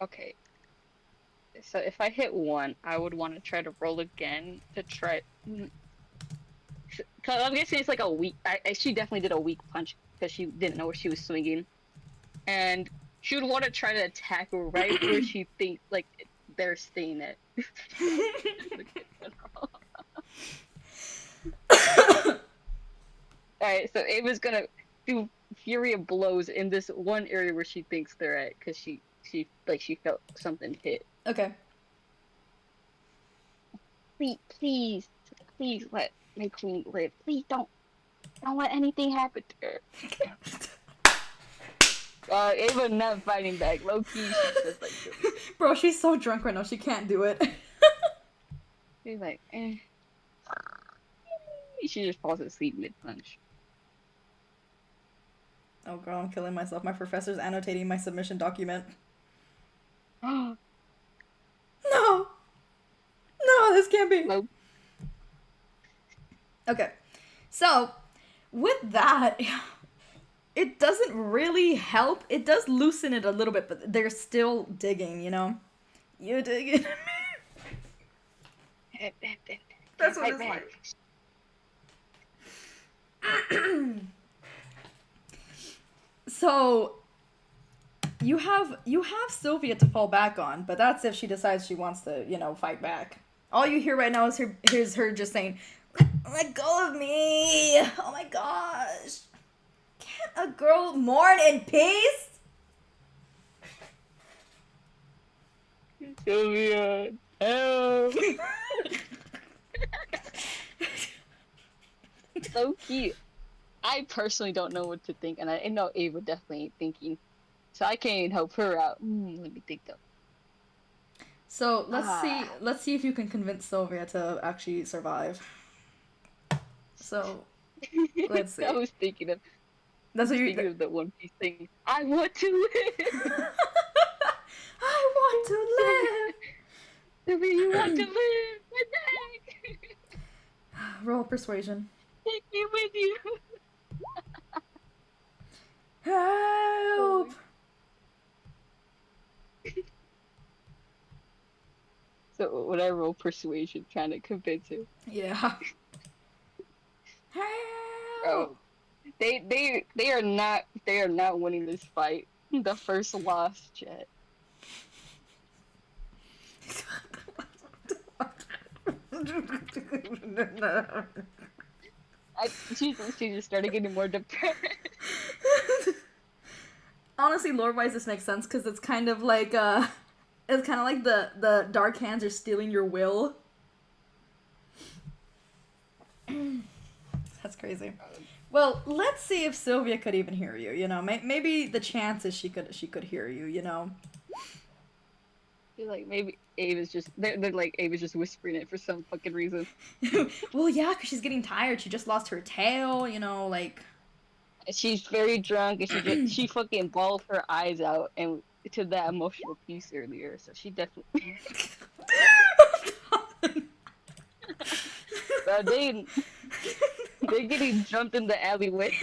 Okay. So if I hit one, I would want to try to roll again to try. Cause I'm guessing it's like a weak. She definitely did a weak punch because she didn't know where she was swinging, and she would want to try to attack right where she thinks like they're staying at. Alright, so Ava's gonna do Fury of Blows in this one area where she thinks they're at, because she felt something hit. Okay. Please let my queen live. Please don't let anything happen to her. Ava not fighting back. Low key, she's just like, Bro, she's so drunk right now. She can't do it. she's like, eh. She just falls asleep mid-punch. Oh, girl, I'm killing myself. My professor's annotating my submission document. No! No, this can't be. Nope. Okay. So, with that, it doesn't really help. It does loosen it a little bit, but they're still digging, you know? You digging? That's what it's like. So, you have Sylvia to fall back on, but that's if she decides she wants to, you know, fight back. All you hear right now is her just saying, "Let go of me! Oh my gosh! Can't a girl mourn in peace?" Sylvia, help! So cute. I personally don't know what to think, and I know Ava definitely ain't thinking. So I can't even help her out. Let me think though. So let's see if you can convince Sylvia to actually survive. So let's see. I was thinking of thinking of the One Piece thing. I want to live. I want to live. Sylvia, you want to live? Roll persuasion. Take me with you. Help! So when I roll persuasion, trying to convince her. Yeah. Help! Oh, they are not winning this fight. The first loss, Jet. She just started getting more depressed. Honestly, lore-wise, this makes sense because it's kind of like the dark hands are stealing your will. That's crazy. Well, let's see if Sylvia could even hear you. You know, maybe the chances she could hear you. You know. I feel like maybe Ava's just they're like Ava's just whispering it for some fucking reason. Well, yeah, because she's getting tired. She just lost her tail. You know, like. She's very drunk, and she fucking bawled her eyes out and to that emotional piece earlier. So she definitely. Bro, they're getting jumped in the alleyway.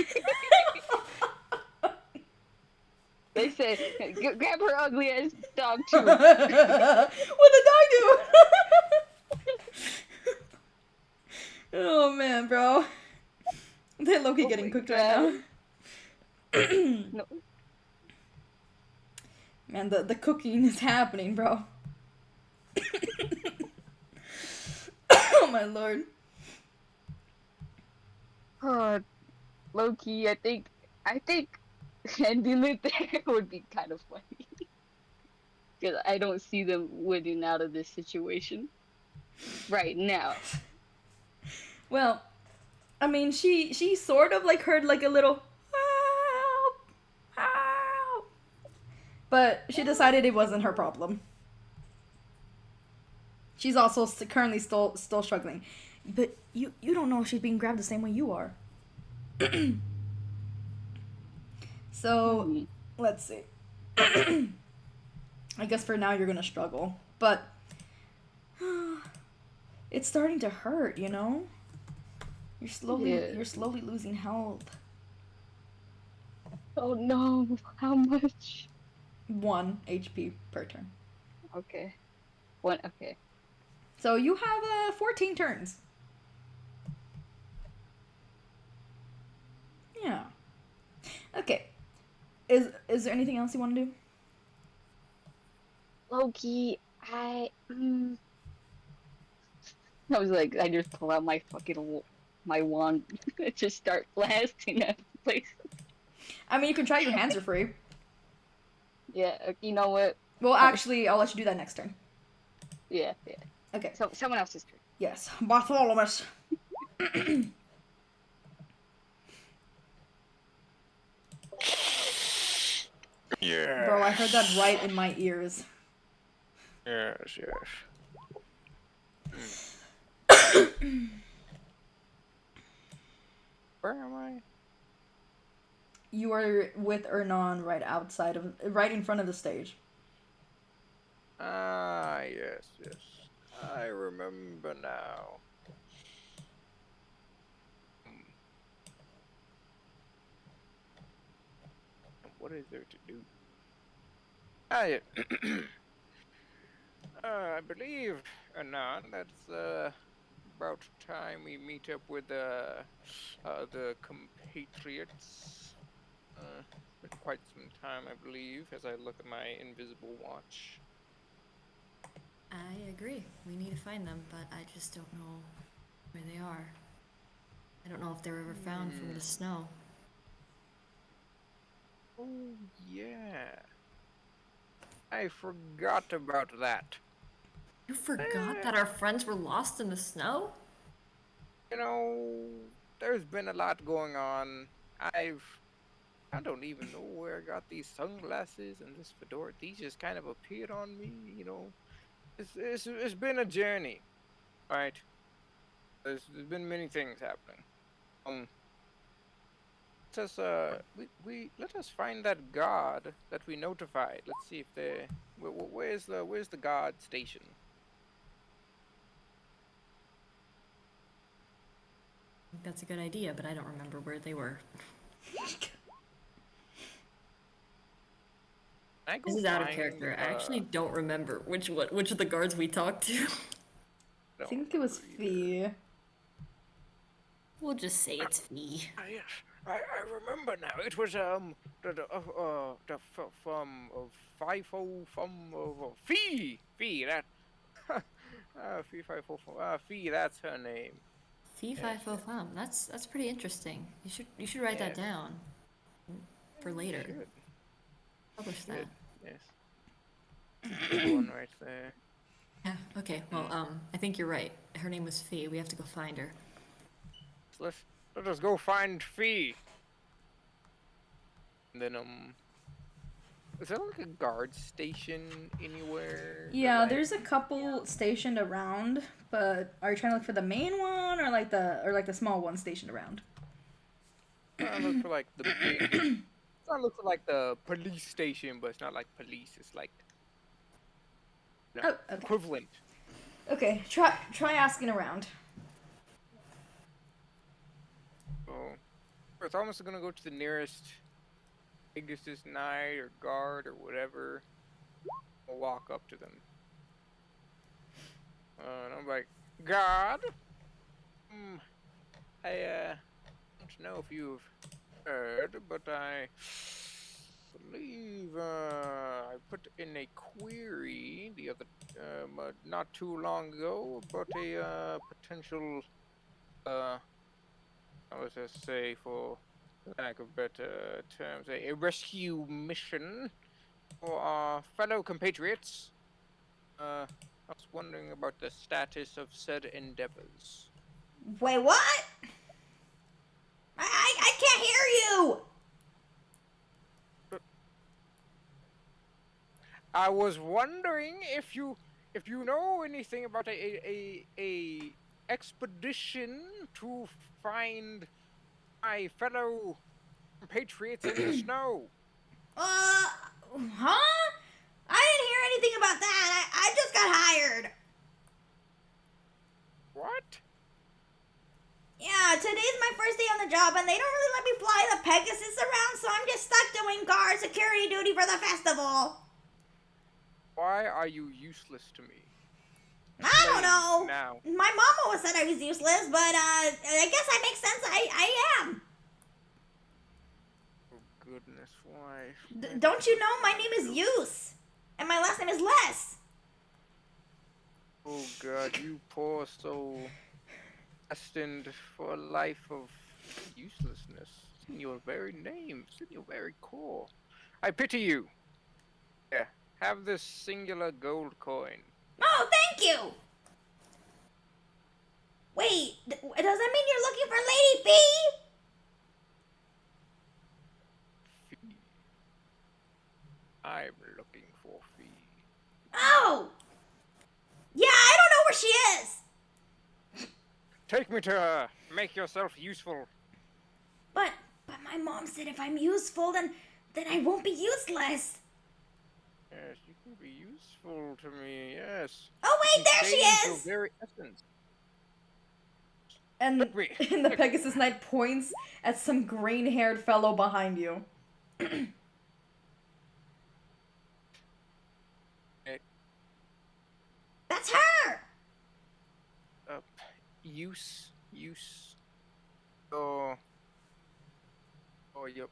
They said, grab her ugly ass dog too. What the dog do? Oh man, bro. They're low-key getting cooked right now. No. Man, the cooking is happening, bro. Oh my lord. Low-key, I think ending it there would be kind of funny. Because I don't see them winning out of this situation right now. Well, I mean, she sort of like heard like a little help, help, but she decided it wasn't her problem. She's also currently still struggling, but you don't know if she's being grabbed the same way you are. So let's see. I guess for now you're gonna struggle, but it's starting to hurt, you know? You're slowly losing health. Oh no, how much? 1 HP per turn. Okay. 1, okay. So you have 14 turns. Yeah. Okay. Is there anything else you want to do? Loki, I was like, I just pull out my my wand and just start blasting at the place. I mean, you can try. Your hands are free. Yeah, you know what? Well, actually, I'll let you do that next turn. Yeah. Okay. So someone else's turn. Yes, Bartholomew. Yeah. Bro, I heard that right in my ears. Yes. Where am I? You are with Ernan right in front of the stage. Ah, yes. I remember now. What is there to do? Yeah. I believe, Anon, that's about time we meet up with the compatriots. Been quite some time, I believe, as I look at my invisible watch. I agree. We need to find them, but I just don't know where they are. I don't know if they're ever found from the snow. Oh, yeah. I forgot about that. You forgot that our friends were lost in the snow? You know, there's been a lot going on. I don't even know where I got these sunglasses and this fedora. These just kind of appeared on me, you know. It's been a journey, right? There's been many things happening. Let us find that guard that we notified. Let's see if they. Where's the guard station? I think that's a good idea, but I don't remember where they were. This is out of character. I actually don't remember which of the guards we talked to. I think it was Fee. We'll just say it's Fee. Yes, I remember now. It was the FIFO Fee that Fee FIFO Fee, that's her name. Fee Fi Fo Fum. That's pretty interesting. You should write that down for later. Should. Publish that. Yes. Good one right there. Yeah. Okay. Well, I think you're right. Her name was Fee. We have to go find her. Let us go find Fee. And then is there like a guard station anywhere? Yeah, there's a couple stationed around, but are you trying to look for the main one or like the small one stationed around? I look for like the big. I look for like the police station, but it's not like police. It's like Oh, okay. equivalent. Okay, try asking around. So we're almost gonna go to the nearest Pegasus Knight or guard or whatever. We'll walk up to them. And I'm like, guard. I don't know if you've heard, but I believe I put in a query the other not too long ago about a potential I was just say, for lack of better terms, a rescue mission for our fellow compatriots. I was wondering about the status of said endeavors. Wait, what? I can't hear you. I was wondering if you know anything about a expedition to find my fellow compatriots in the snow. Huh? I didn't hear anything about that. I just got hired. What? Yeah, today's my first day on the job, and they don't really let me fly the Pegasus around, so I'm just stuck doing guard security duty for the festival. Why are you useless to me? I don't know. Now. My mom always said I was useless, but I guess that makes sense. I am. Oh goodness, why? Don't you know my name is Use, and my last name is Less. Oh God, you poor soul, destined for a life of uselessness. It's in your very name, it's in your very core. I pity you. Yeah, have this singular gold coin. Oh, thank you. Wait, does that mean you're looking for Lady Fee? Fee. I'm looking for Fee. Oh! Yeah, I don't know where she is! Take me to her. Make yourself useful. But my mom said if I'm useful, then I won't be useless. Yes, you can be useful to me, yes. Oh wait, there she Change your is! very essence. And Look me. the Pegasus Knight points at some green-haired fellow behind you. That's her! Use. Oh, yep.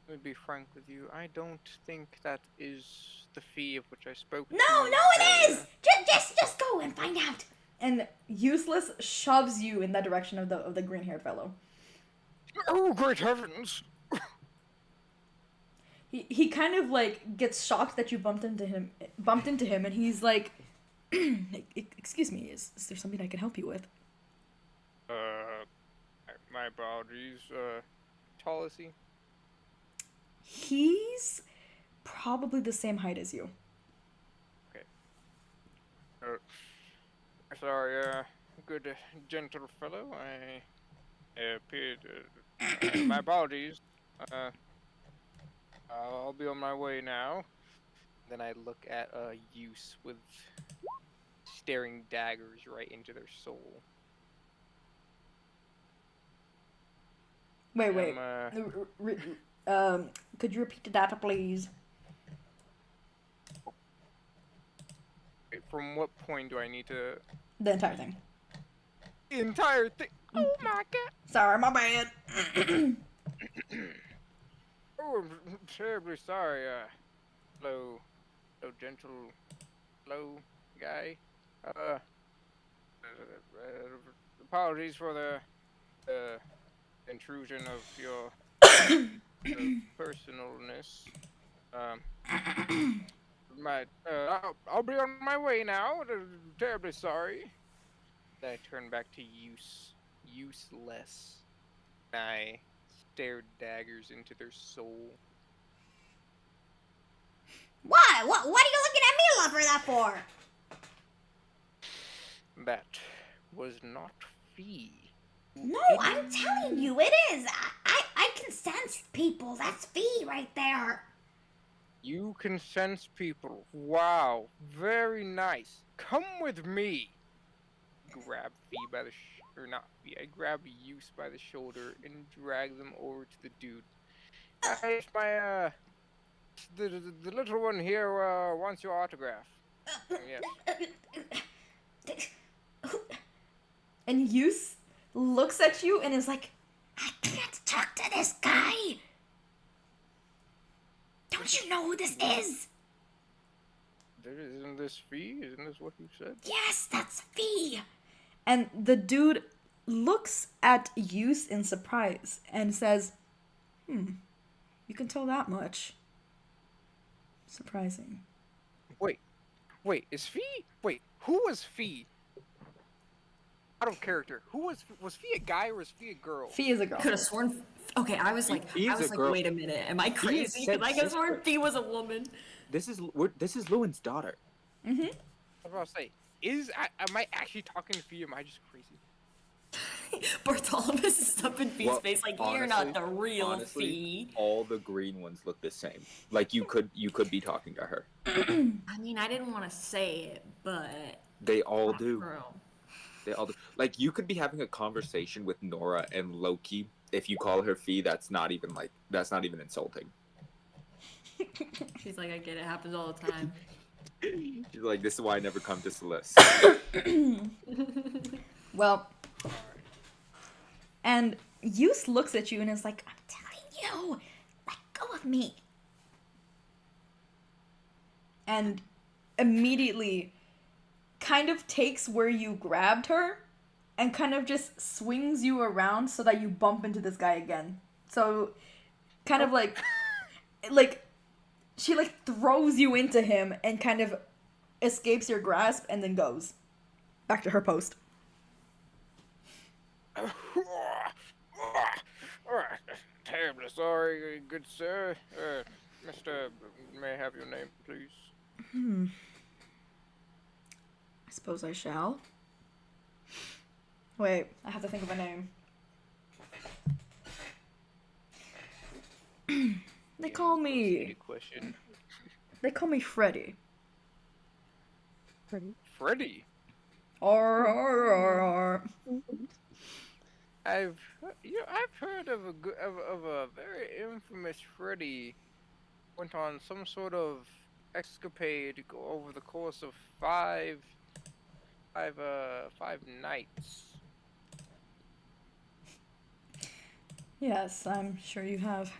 Let me be frank with you. I don't think that is the fee of which I spoke to. No, it earlier. is! Just go and find out. And Useless shoves you in that direction of the green-haired fellow. Oh, great heavens! He kind of like gets shocked that you bumped into him, and he's like, "Excuse me, is there something I can help you with?" My apologies. Tall is he? He's probably the same height as you. Sorry, good, gentle fellow. I appeared. My apologies. I'll be on my way now. Then I look at Use with staring daggers right into their soul. Wait. Could you repeat that, please? From what point do I need to? The entire thing. The entire thing. Oh my God! Sorry, my bad. Oh, I'm terribly sorry. Hello, gentle, hello, guy. Apologies for the intrusion of your personalness. I'll be on my way now. Terribly sorry. Then I turn back to useless. I stare daggers into their soul. Why? What are you looking at me like that for? That was not Fee. No, I'm telling you, it is. I can sense people. That's Fee right there. You can sense people. Wow, very nice. Come with me. Grab Fee by the or not Fee. I grab Use by the shoulder and drag them over to the dude. It's my the little one here wants your autograph. Yes. And Use looks at you and is like, I can't talk to this guy. Don't you know who this is? Isn't this Fee? Isn't this what you said? Yes, that's Fee. And the dude looks at Use in surprise and says, you can tell that much. Surprising. Wait, is Fee? Wait, who was Fee? Out of character. Who was Fee a guy or was Fee a girl? Fee is a girl. Could have sworn. Okay, I was like, girl. wait a minute, am I crazy? Because I could have sworn Fee was a woman. This is Lewyn's daughter. Mm-hmm. I was about to say, am I actually talking to Fee? Am I just crazy? Bartholomew is up in Fee's face like, you're not the real honestly, Fee. all the green ones look the same. Like you could be talking to her. I mean, I didn't want to say it, but They all do. Girl. They all do. Like you could be having a conversation with Nora and Loki. If you call her Fee, that's not even insulting. She's like, I get it, happens all the time. She's like, this is why I never come to Seliph. Well, and Use looks at you and is like, I'm telling you, like, me. And immediately kind of takes where you grabbed her and kind of just swings you around so that you bump into this guy again. So kind of like she like throws you into him and kind of escapes your grasp and then goes back to her post. Terribly sorry, good sir. Mr. May I have your name, please? I suppose I shall. Wait, I have to think of a name. They call me Question. Freddy. Freddy. Or I've heard of a very infamous Freddy went on some sort of escapade over the course of five nights. Yes, I'm sure you have.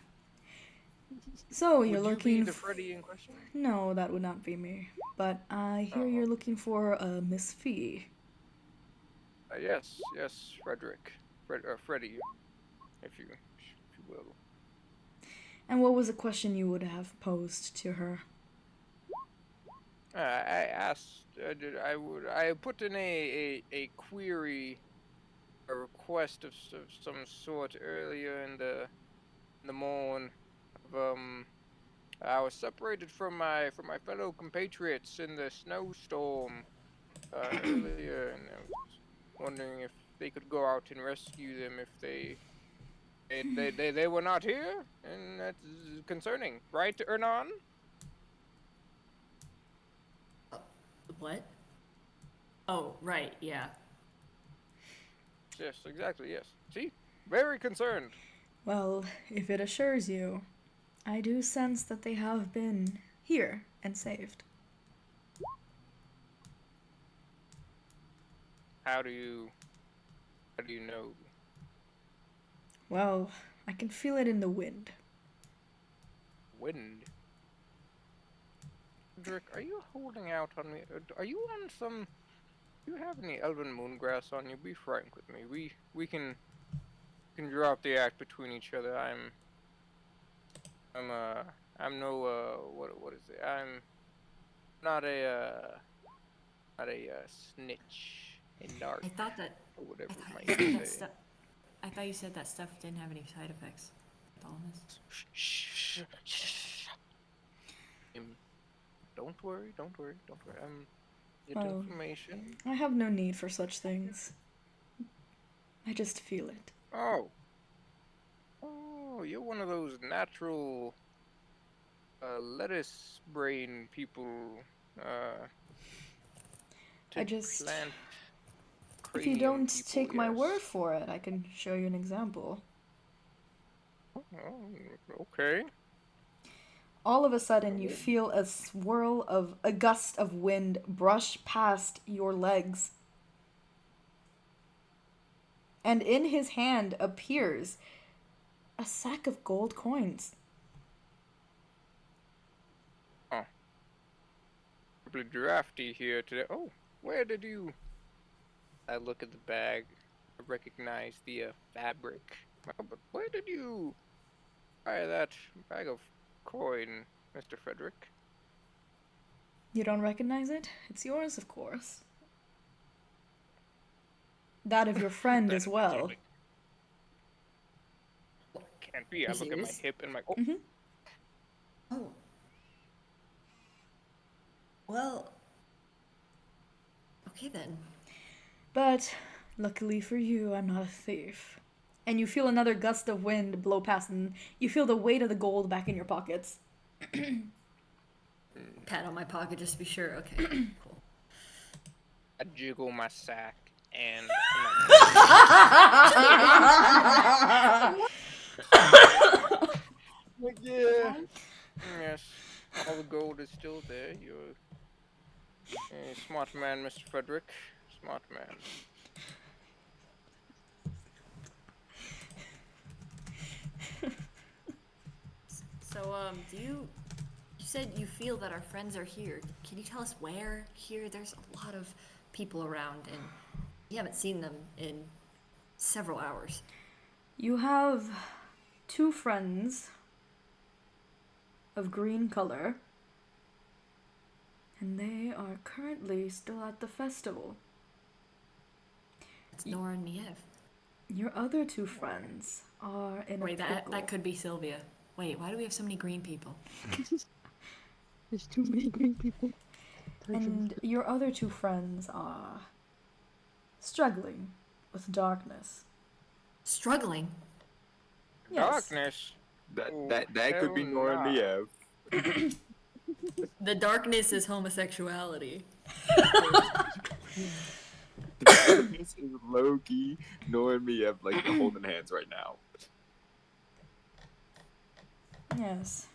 So you're Would you looking be the Freddy in question? No, that would not be me. But I hear you're looking for Miss Fee. Yes, Frederick. Freddy, if you will. And what was the question you would have posed to her? I asked. I put in a query, a request of some sort earlier in the morn. I was separated from my fellow compatriots in the snowstorm earlier, and I was wondering if they could go out and rescue them if they were not here, and that's concerning, right, Ernan? What? Oh, right, yeah. Yes, exactly. Yes. See, very concerned. Well, if it assures you, I do sense that they have been here and saved. How do you know? Well, I can feel it in the wind. Wind. Frederick, are you holding out on me? Are you on some? Do you have any elven moongrass on you? Be frank with me. We can drop the act between each other. I'm no what is it? I'm not a snitch in dark I thought that. or whatever I you thought might you said that say. stuff. I thought you said that stuff didn't have any side effects. Thalamus. Shh. Don't worry. Get Oh. information. I have no need for such things. I just feel it. Oh, you're one of those natural lettuce brain people. I just... plant If you cranium don't people, take my yes. word for it, I can show you an example. Oh, okay. All of a sudden, you feel a gust of wind brush past your legs. And in his hand appears a sack of gold coins. Probably drafty here today. Oh, where did you? I look at the bag. I recognize the fabric. But where did you buy that bag of coin, Mr. Frederick? You don't recognize it? It's yours, of course. That of your friend as well. Can't be. I Is look at my yours? hip and my. Oh, Mhm. Oh. Well. Okay then. But luckily for you, I'm not a thief. And you feel another gust of wind blow past, and you feel the weight of the gold back in your pockets. Pat on my pocket just to be sure. Okay. Cool. I jiggle my sack and. Like, yeah. Yes. All the gold is still there. You're a smart man, Mr. Frederick. Smart man. So, you said you feel that our friends are here. Can you tell us where here? There's a lot of people around, and we haven't seen them in several hours. You have 2 friends of green color, and they are currently still at the festival. It's Nora and Myev. Your other 2 friends are in a Wait, pickle. that could be Sylvia. Wait, why do we have so many green people? There's too many green people. And your other 2 friends are struggling with darkness. Struggling? Yes. Darkness. That could be hell Nora nah. Myev. The darkness is homosexuality. This is low-key Nora and Myev like holding hands right now. Yes.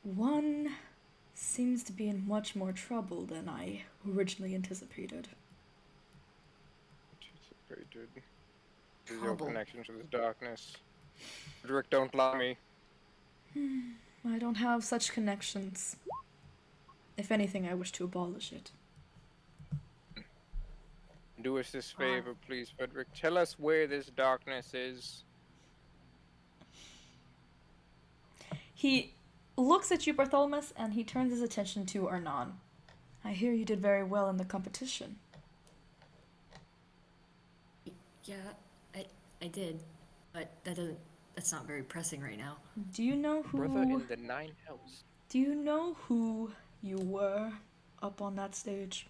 One seems to be in much more trouble than I originally anticipated. Anticipated. This is your Trouble. connection to this darkness. Frederick, don't lie me. I don't have such connections. If anything, I wish to abolish it. Do us this favor, please, Frederick. Tell us where this darkness is. He looks at you, Bartholomew, and he turns his attention to Arnon. I hear you did very well in the competition. Yeah, I did, but that's not very pressing right now. Do you know Brother who? in the 9 hells. Do you know who you were up on that stage,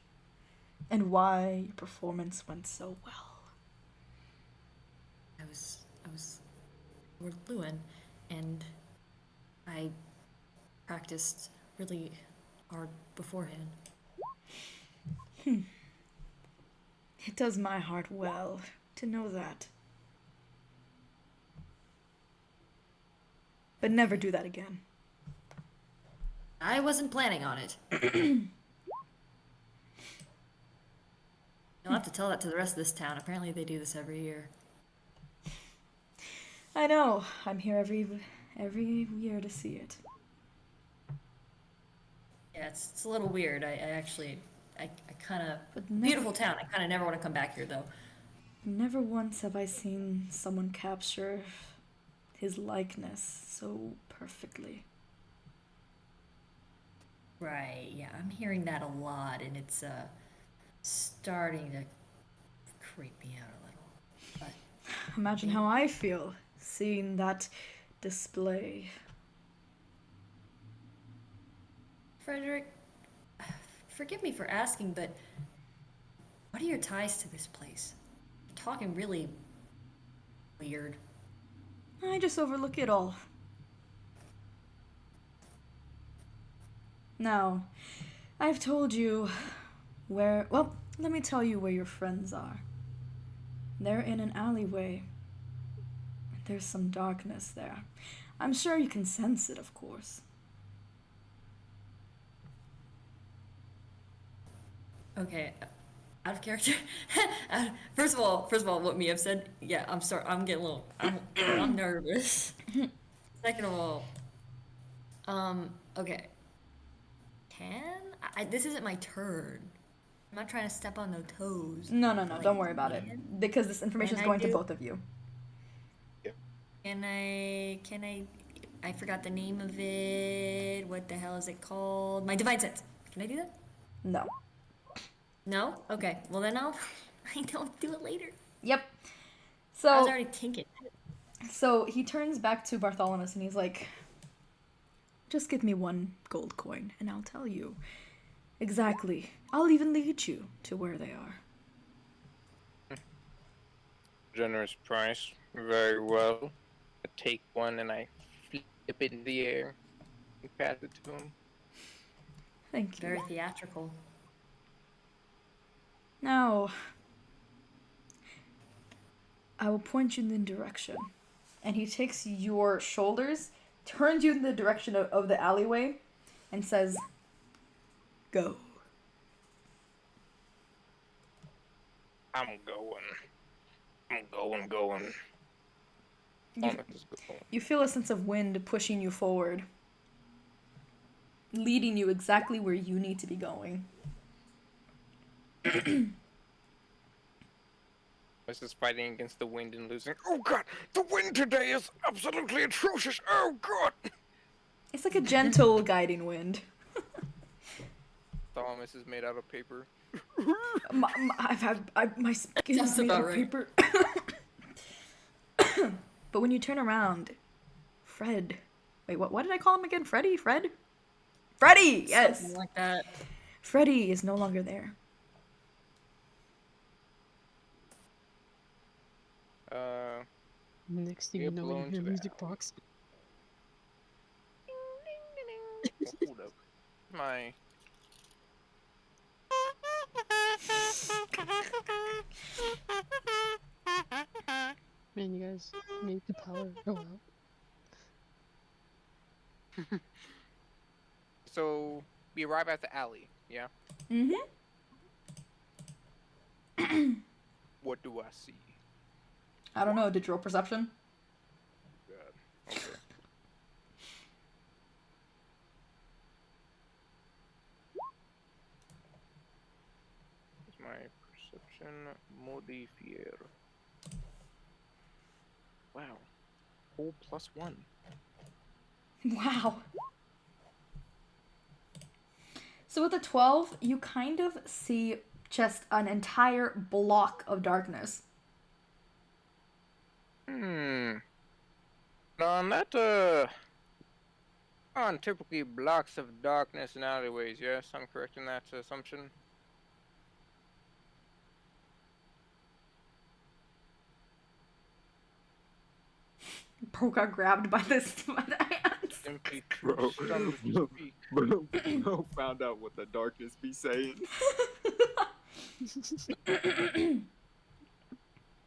and why your performance went so well? I was Lord Lewin, and I practiced really hard beforehand. It does my heart well to know that. But never do that again. I wasn't planning on it. You'll have to tell that to the rest of this town. Apparently they do this every year. I know. I'm here every year to see it. Yeah, it's a little weird. I kind of... But never, Beautiful town. I kind of never want to come back here, though. never once have I seen someone capture his likeness so perfectly. Right, yeah. I'm hearing that a lot, and it's starting to creep me out a little. But Imagine how I feel seeing that display. Frederick, forgive me for asking, but what are your ties to this place? You're talking really weird. I just overlook it all. Now, I've told you where... Well, let me tell you where your friends are. They're in an alleyway. There's some darkness there. I'm sure you can sense it, of course. Okay, out of character. First of all, what Miev said. Yeah, I'm sorry. I'm getting a little. I'm nervous. Second of all, okay. This isn't my turn. I'm not trying to step on no toes. No, Like, don't worry about it. Because this information is Can I going to do- both of you. Can I? I forgot the name of it. What the hell is it called? My divine sense. Can I do that? No. No? Okay. Well then I don't do it later. Yep. I was So, already thinking. so he turns back to Bartholomew and he's like, just give me 1 gold coin and I'll tell you exactly. I'll even lead you to where they are. Generous price. Very well. I take 1 and I flip it in the air and pass it to him. Thank you. Very theatrical. Now, I will point you in the direction. And he takes your shoulders, turns you in the direction of the alleyway, and says, go. I'm going. You feel a sense of wind pushing you forward, leading you exactly where you need to be going. This is fighting against the wind and losing. Oh god, the wind today is absolutely atrocious. Oh god. It's like a gentle guiding wind. Thomas is made out of paper. My skin That's is made about of right. paper. But when you turn around, Fred. Wait, what did I call him again? Freddy? Fred? Freddy! Yes! Something like that. Freddy is no longer there. Next thing Get you know, you blown hear to the music alley. box. Hold up. My. Man, you guys made the power go out. So we arrive at the alley. Yeah. Mm-hmm. What do I see? I don't know, did you roll perception? God. Okay. What's my perception modifier? Wow. Whole +1. Wow. So with a 12, you kind of see just an entire block of darkness. On typically blocks of darkness and alleyways, yes? I'm correct in that assumption? Bro got grabbed by this by the hands. Simply Bro, stunned to speak. bro found out what the darkness be saying.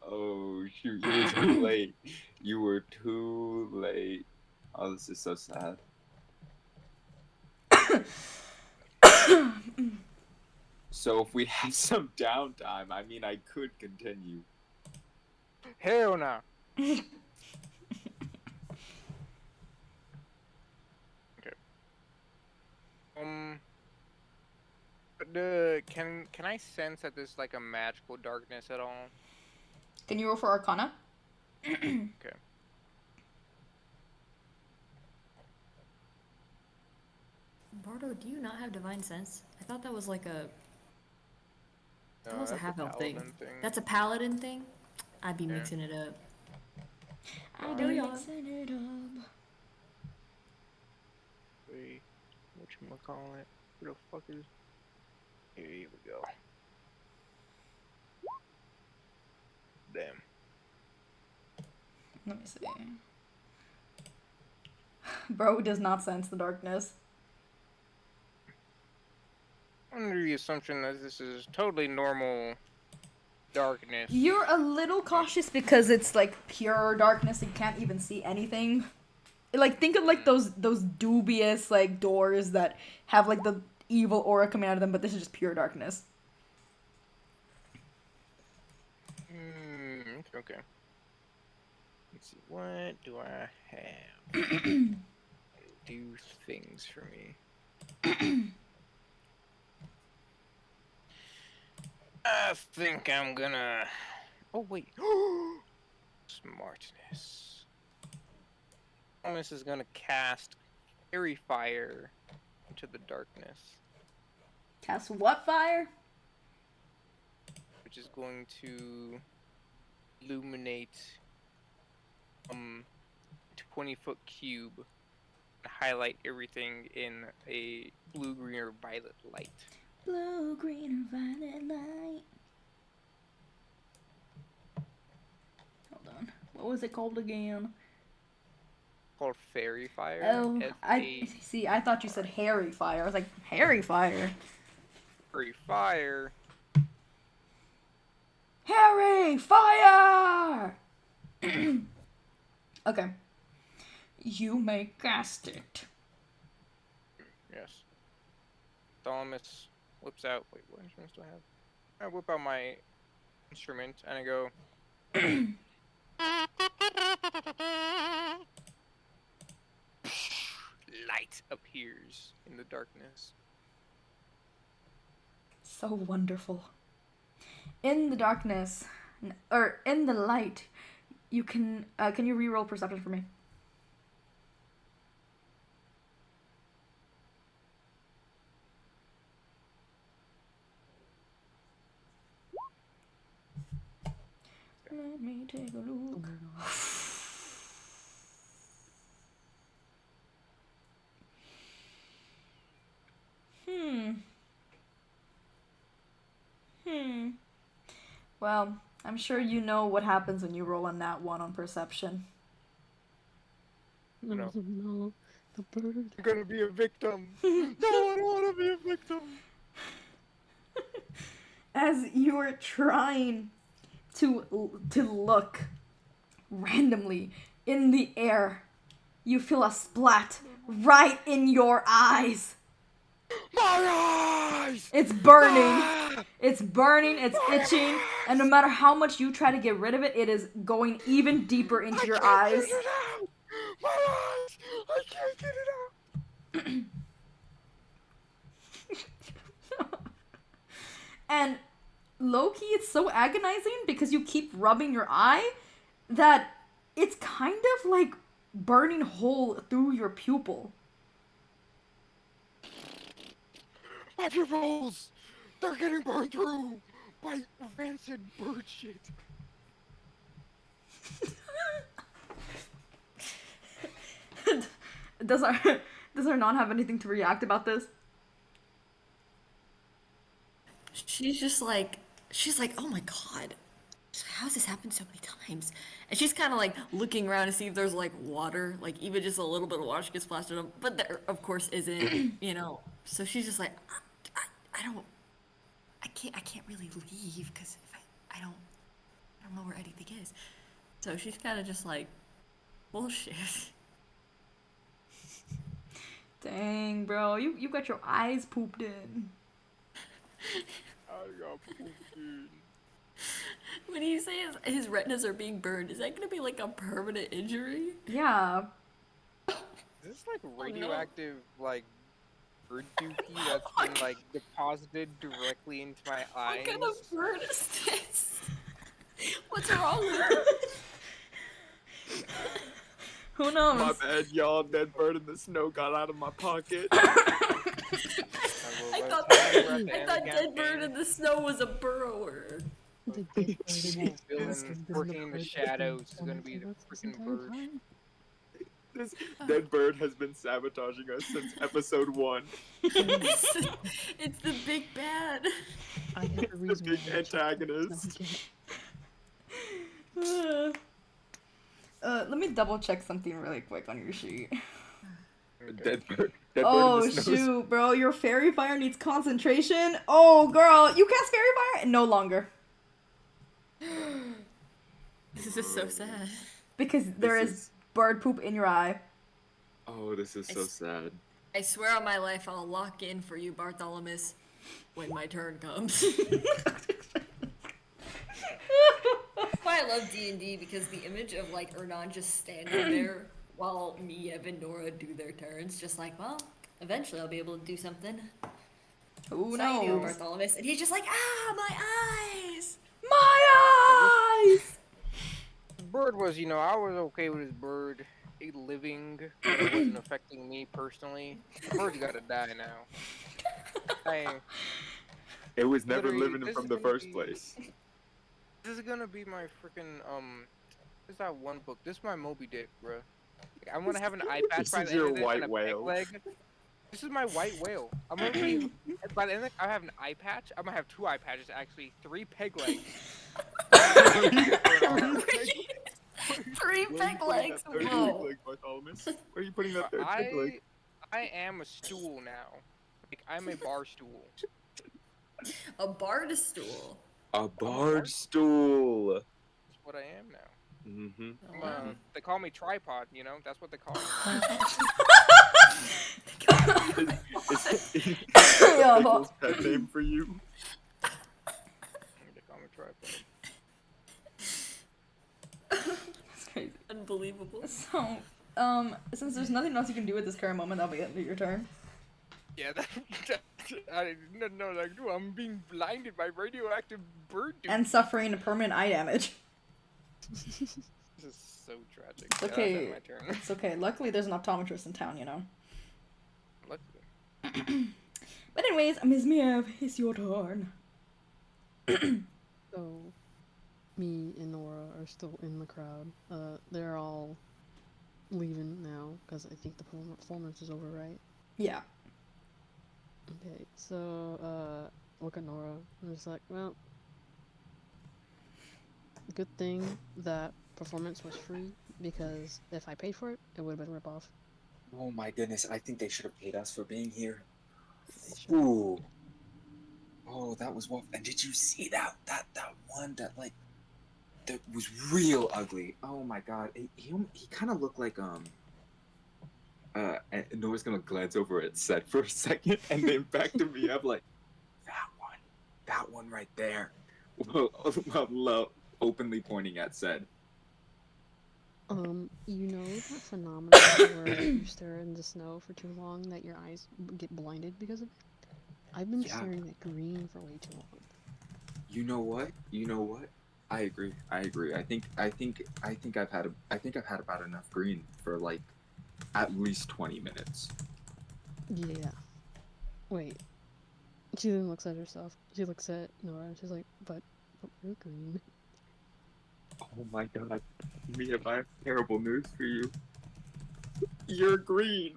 Oh shoot, you were too late. You were too late. Oh, this is so sad. So if we had some downtime, I mean, I could continue. Hell no. Okay. But can I sense that there's like a magical darkness at all? Can you roll for Arcana? Okay. Bardo, do you not have divine sense? I thought that was like a. That No, was a that's half-elf thing. paladin thing. That's a paladin thing? I'd be Yeah. mixing it up. I do ya? mixing it up. Wait, whatchamacallit? Where the fuck is... Here we go. Damn. Let me see. Bro does not sense the darkness. Under the assumption that this is totally normal darkness. You're a little cautious because it's like pure darkness. You can't even see anything. Like think of like those dubious like doors that have like the evil aura coming out of them, but this is just pure darkness. Okay. Let's see. What do I have? Do things for me. I think I'm gonna. Oh wait. Smartness. Thomas is gonna cast Fairy Fire into the darkness, Cast what fire? which is going to illuminate 20-foot cube and highlight everything in a blue, green, or violet light. Blue, green, or violet light. Hold on. What was it called again? Called Fairy Fire. Oh, I see. I thought you said hairy fire. I was like, hairy fire. Fairy Fire. Harry, fire! Okay. You may cast it. Yes. Thomas whips out. Wait, what instruments do I have? I whip out my instrument and I go. Light appears in the darkness. So wonderful. In the darkness, or in the light, you can you reroll perception for me? Let me take a look. Well, I'm sure you know what happens when you roll on that one on perception. No. No, the bird. I'm gonna be a victim. No, I don't want to be a victim. As you are trying to look randomly in the air, you feel a splat right in your eyes. My eyes! It's burning. Ah! It's burning, it's itching, and no matter how much you try to get rid of it, it is going even deeper into your eyes. Get it out! My eyes! I can't get it out! And low-key, it's so agonizing because you keep rubbing your eye that it's kind of like burning hole through your pupil. My pupils! They're getting burned through by rancid bird shit. Does our non have anything to react about this? She's like, oh my god, how's this happened so many times? And she's kind of like looking around to see if there's like water, like even just a little bit of water gets splashed on them, but there of course isn't, you know. So she's just like, I can't really leave because if I don't know where anything is. So she's kind of just like, bullshit. Dang, bro, you got your eyes pooped in. I got pooped in. When you say his retinas are being burned, is that gonna be like a permanent injury? Yeah. Is this like radioactive, like, bird dookie that's been, like, deposited directly into my eyes? What kind of bird is this? What's wrong with it? Who knows? My bad, y'all. Dead bird in the snow got out of my pocket. I thought dead bird in the snow was a burrower. The big bird in the Villain working in the shadows is gonna be the freaking bird. This dead bird has been sabotaging us since episode 1. It's the big bad. I have a The reason big why I antagonist. Let me double check something really quick on your sheet. Dead bird. Dead Oh bird in the snow. shoot, bro, your fairy fire needs concentration. Oh girl, you cast fairy fire? No longer. This is so sad. Because there This is bird poop in your eye. Oh, this is so sad. I swear on my life I'll lock in for you, Bartholomew, when my turn comes. That's why I love D&D, because the image of like Ernan just standing there while Myev and Nora do their turns, just like, well, eventually I'll be able to do something. Who So I do, knows? Bartholomew, and he's just like, my eyes! My eyes! Bird was, I was okay with his bird living, but it wasn't affecting me personally. The bird's gotta die now. It was never Literally, living this from is the gonna first be- place. This is gonna be my freaking This is that one book. This is my Moby Dick, bro. Like, I'm gonna have an eye patch This by is the end your of this white and a whale. peg leg. This is my white whale. I'm gonna be by the end. I have an eye patch. I'm gonna have 2 eye patches actually. 3 peg legs. 3 peg legs! Whoa. Where are you putting that third peg leg? I am a stool now. Like I'm a bar stool. A bard stool. A barge stool. That's what I am now. Mm-hmm. They call me tripod. That's what they call me. Is Yeah, Nicholas' pet name for you? They call me tripod. That's crazy. And Unbelievable. So, since there's nothing else you can do at this current moment, that'll be it. Your turn. Yeah, I didn't know. Like, dude, I'm being blinded by radioactive bird dude. And suffering a permanent eye damage. This is so tragic. It's Yeah, okay. that's my turn. It's okay. Luckily, there's an optometrist in town, you know. Luckily. But anyways, Ms. Myev, it's your turn. So, me and Nora are still in the crowd. They're all leaving now because I think the performance is over, right? Yeah. Okay, so, look at Nora. I'm just like, well, good thing that performance was free because if I paid for it, it would have been a ripoff. Oh my goodness, I think they should have paid us for being here. They should. Ooh. Oh, that was rough. And did you see that one that was real ugly? Oh my god. He kind of looked like and Nora's gonna glance over at Seth for a second and then back to me up like that one right there. Well, openly pointing at Seth. You know that phenomenon where you stare in the snow for too long that your eyes get blinded because of it? I've been staring at green for way too long. You know what? I agree. I think I've had about enough green for like at least 20 minutes. Yeah. Wait. She then looks at herself. She looks at Nora and she's like, but we're green. Oh my god. Mia, I have terrible news for you. You're green.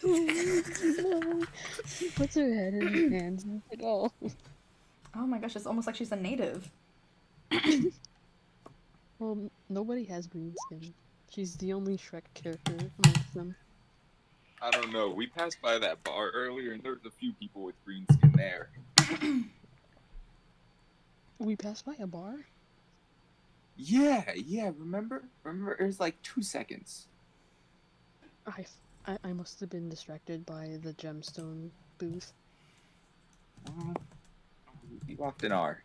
She puts her head in her hands and it's like, oh. Oh my gosh, it's almost like she's a native. Well, nobody has green skin. She's the only Shrek character amongst them. I don't know. We passed by that bar earlier and there's a few people with green skin there. We passed by a bar? Yeah, remember? It was like 2 seconds. I must have been distracted by the gemstone booth. You often are.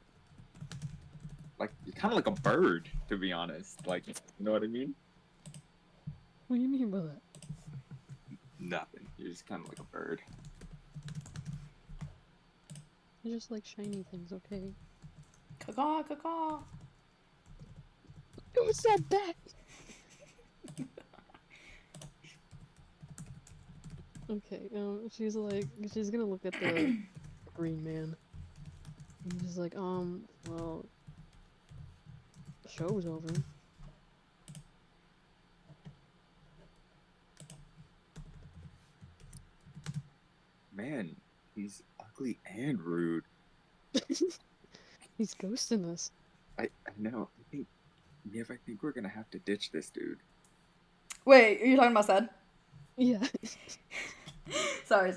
Like, you're kind of like a bird, to be honest. Like, you know what I mean? What do you mean by that? Nothing. You're just kind of like a bird. I just like shiny things, okay? Caw, caw. What's that bat? Okay, she's gonna look at the green man. And she's like, well, the show's over. Man, he's ugly and rude. He's ghosting us. I know. I think we're gonna have to ditch this dude. Wait, are you talking about Sed? Yeah. sorry.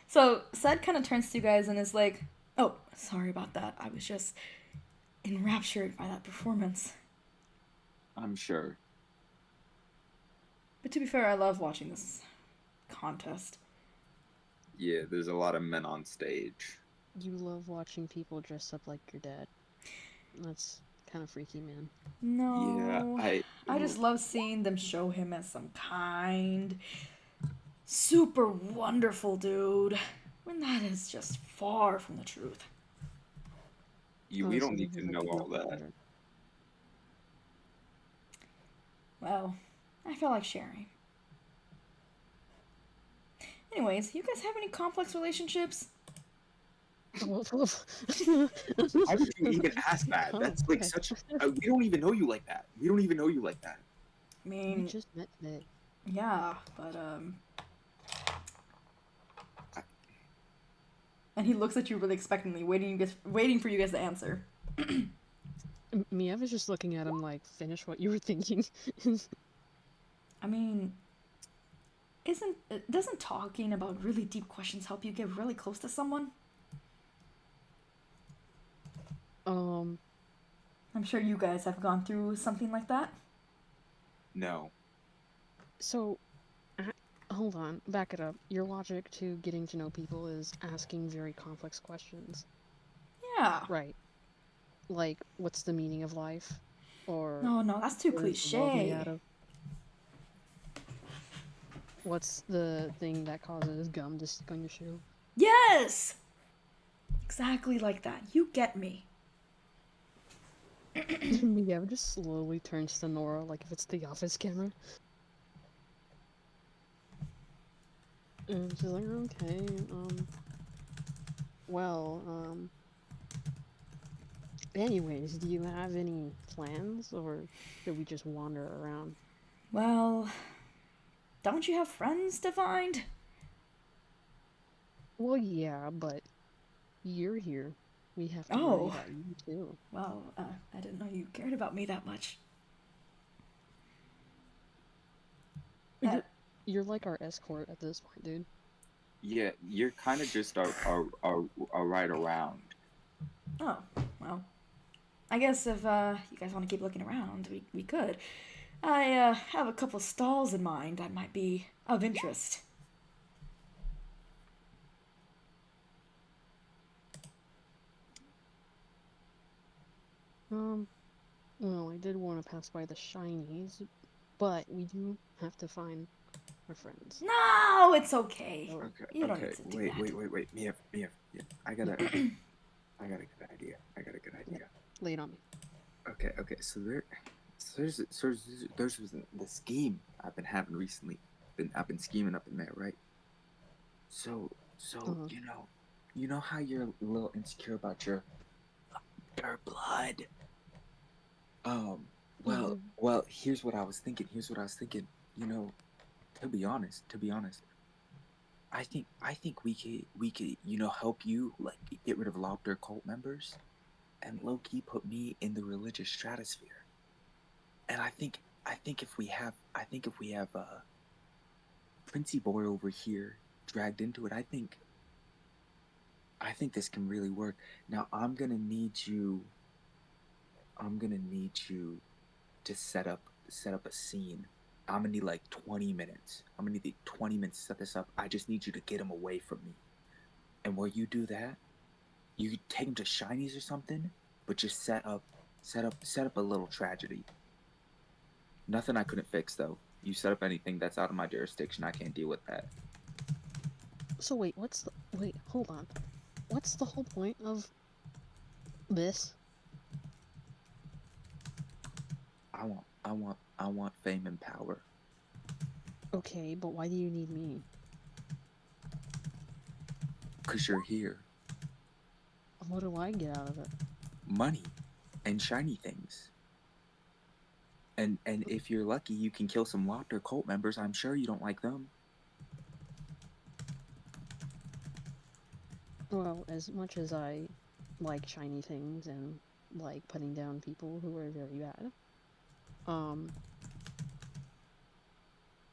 So, Sed kind of turns to you guys and is like, oh, sorry about that. I was just enraptured by that performance. I'm sure. But to be fair, I love watching this contest. Yeah, there's a lot of men on stage. You love watching people dress up like your dad. That's kind of freaky, man. No. Yeah, I just love seeing them show him as some kind, super wonderful dude, when that is just far from the truth. we don't Honestly, need to he's know like all no that. better. Well, I feel like sharing. Anyways, you guys have any complex relationships? Why would you even ask that? That's like such. We don't even know you like that. I We mean, just met today. yeah, but and he looks at you really expectantly, waiting for you guys to answer. Miev is just looking at him like, finish what you were thinking. I mean, doesn't talking about really deep questions help you get really close to someone? I'm sure you guys have gone through something like that. No. So, hold on, back it up. Your logic to getting to know people is asking very complex questions. Yeah. Right. Like, what's the meaning of life? Or No, that's too what is the world made out cliche. of? What's the thing that causes gum to stick on your shoe? Yes! Exactly like that. You get me. Myev just slowly turns to Nora like if it's the office camera. And she's like, okay, well, anyways, do you have any plans, or should we just wander around? Well, don't you have friends to find? Well, yeah, but you're here. We have to worry Oh, about you, too. well, I didn't know you cared about me that much. Uh, You're like our escort at this point, dude. Yeah, you're kind of just a right around. oh, well. I guess if you guys want to keep looking around, we could. I have a couple stalls in mind that might be of interest. Well, I did want to pass by the shinies, but we do have to find our friends. No, it's okay. Oh, Okay, You don't okay. need to do Wait. Miev. Yeah, I got a good idea. lay it on me. Okay. So there's the scheme I've been having recently. I've been scheming up in there, right? So Uh-huh. you know how you're a little insecure about your blood. Well, here's what I was thinking. You know, to be honest, I think we could help you like get rid of Lobster cult members, and low key put me in the religious stratosphere. And I think if we have Princey Boy over here dragged into it, I think this can really work. Now I'm gonna need you to set up a scene. I'm gonna need like 20 minutes. I'm gonna need 20 minutes to set this up. I just need you to get him away from me. And while you do that, you could take him to Shinies or something, but just set up a little tragedy. Nothing I couldn't fix though. You set up anything that's out of my jurisdiction, I can't deal with that. So wait, hold on. What's the whole point of this? I want fame and power. Okay, but why do you need me? 'Cause you're here. What do I get out of it? Money and shiny things. And if you're lucky, you can kill some Lobster cult members. I'm sure you don't like them. Well, as much as I like shiny things and like putting down people who are very bad,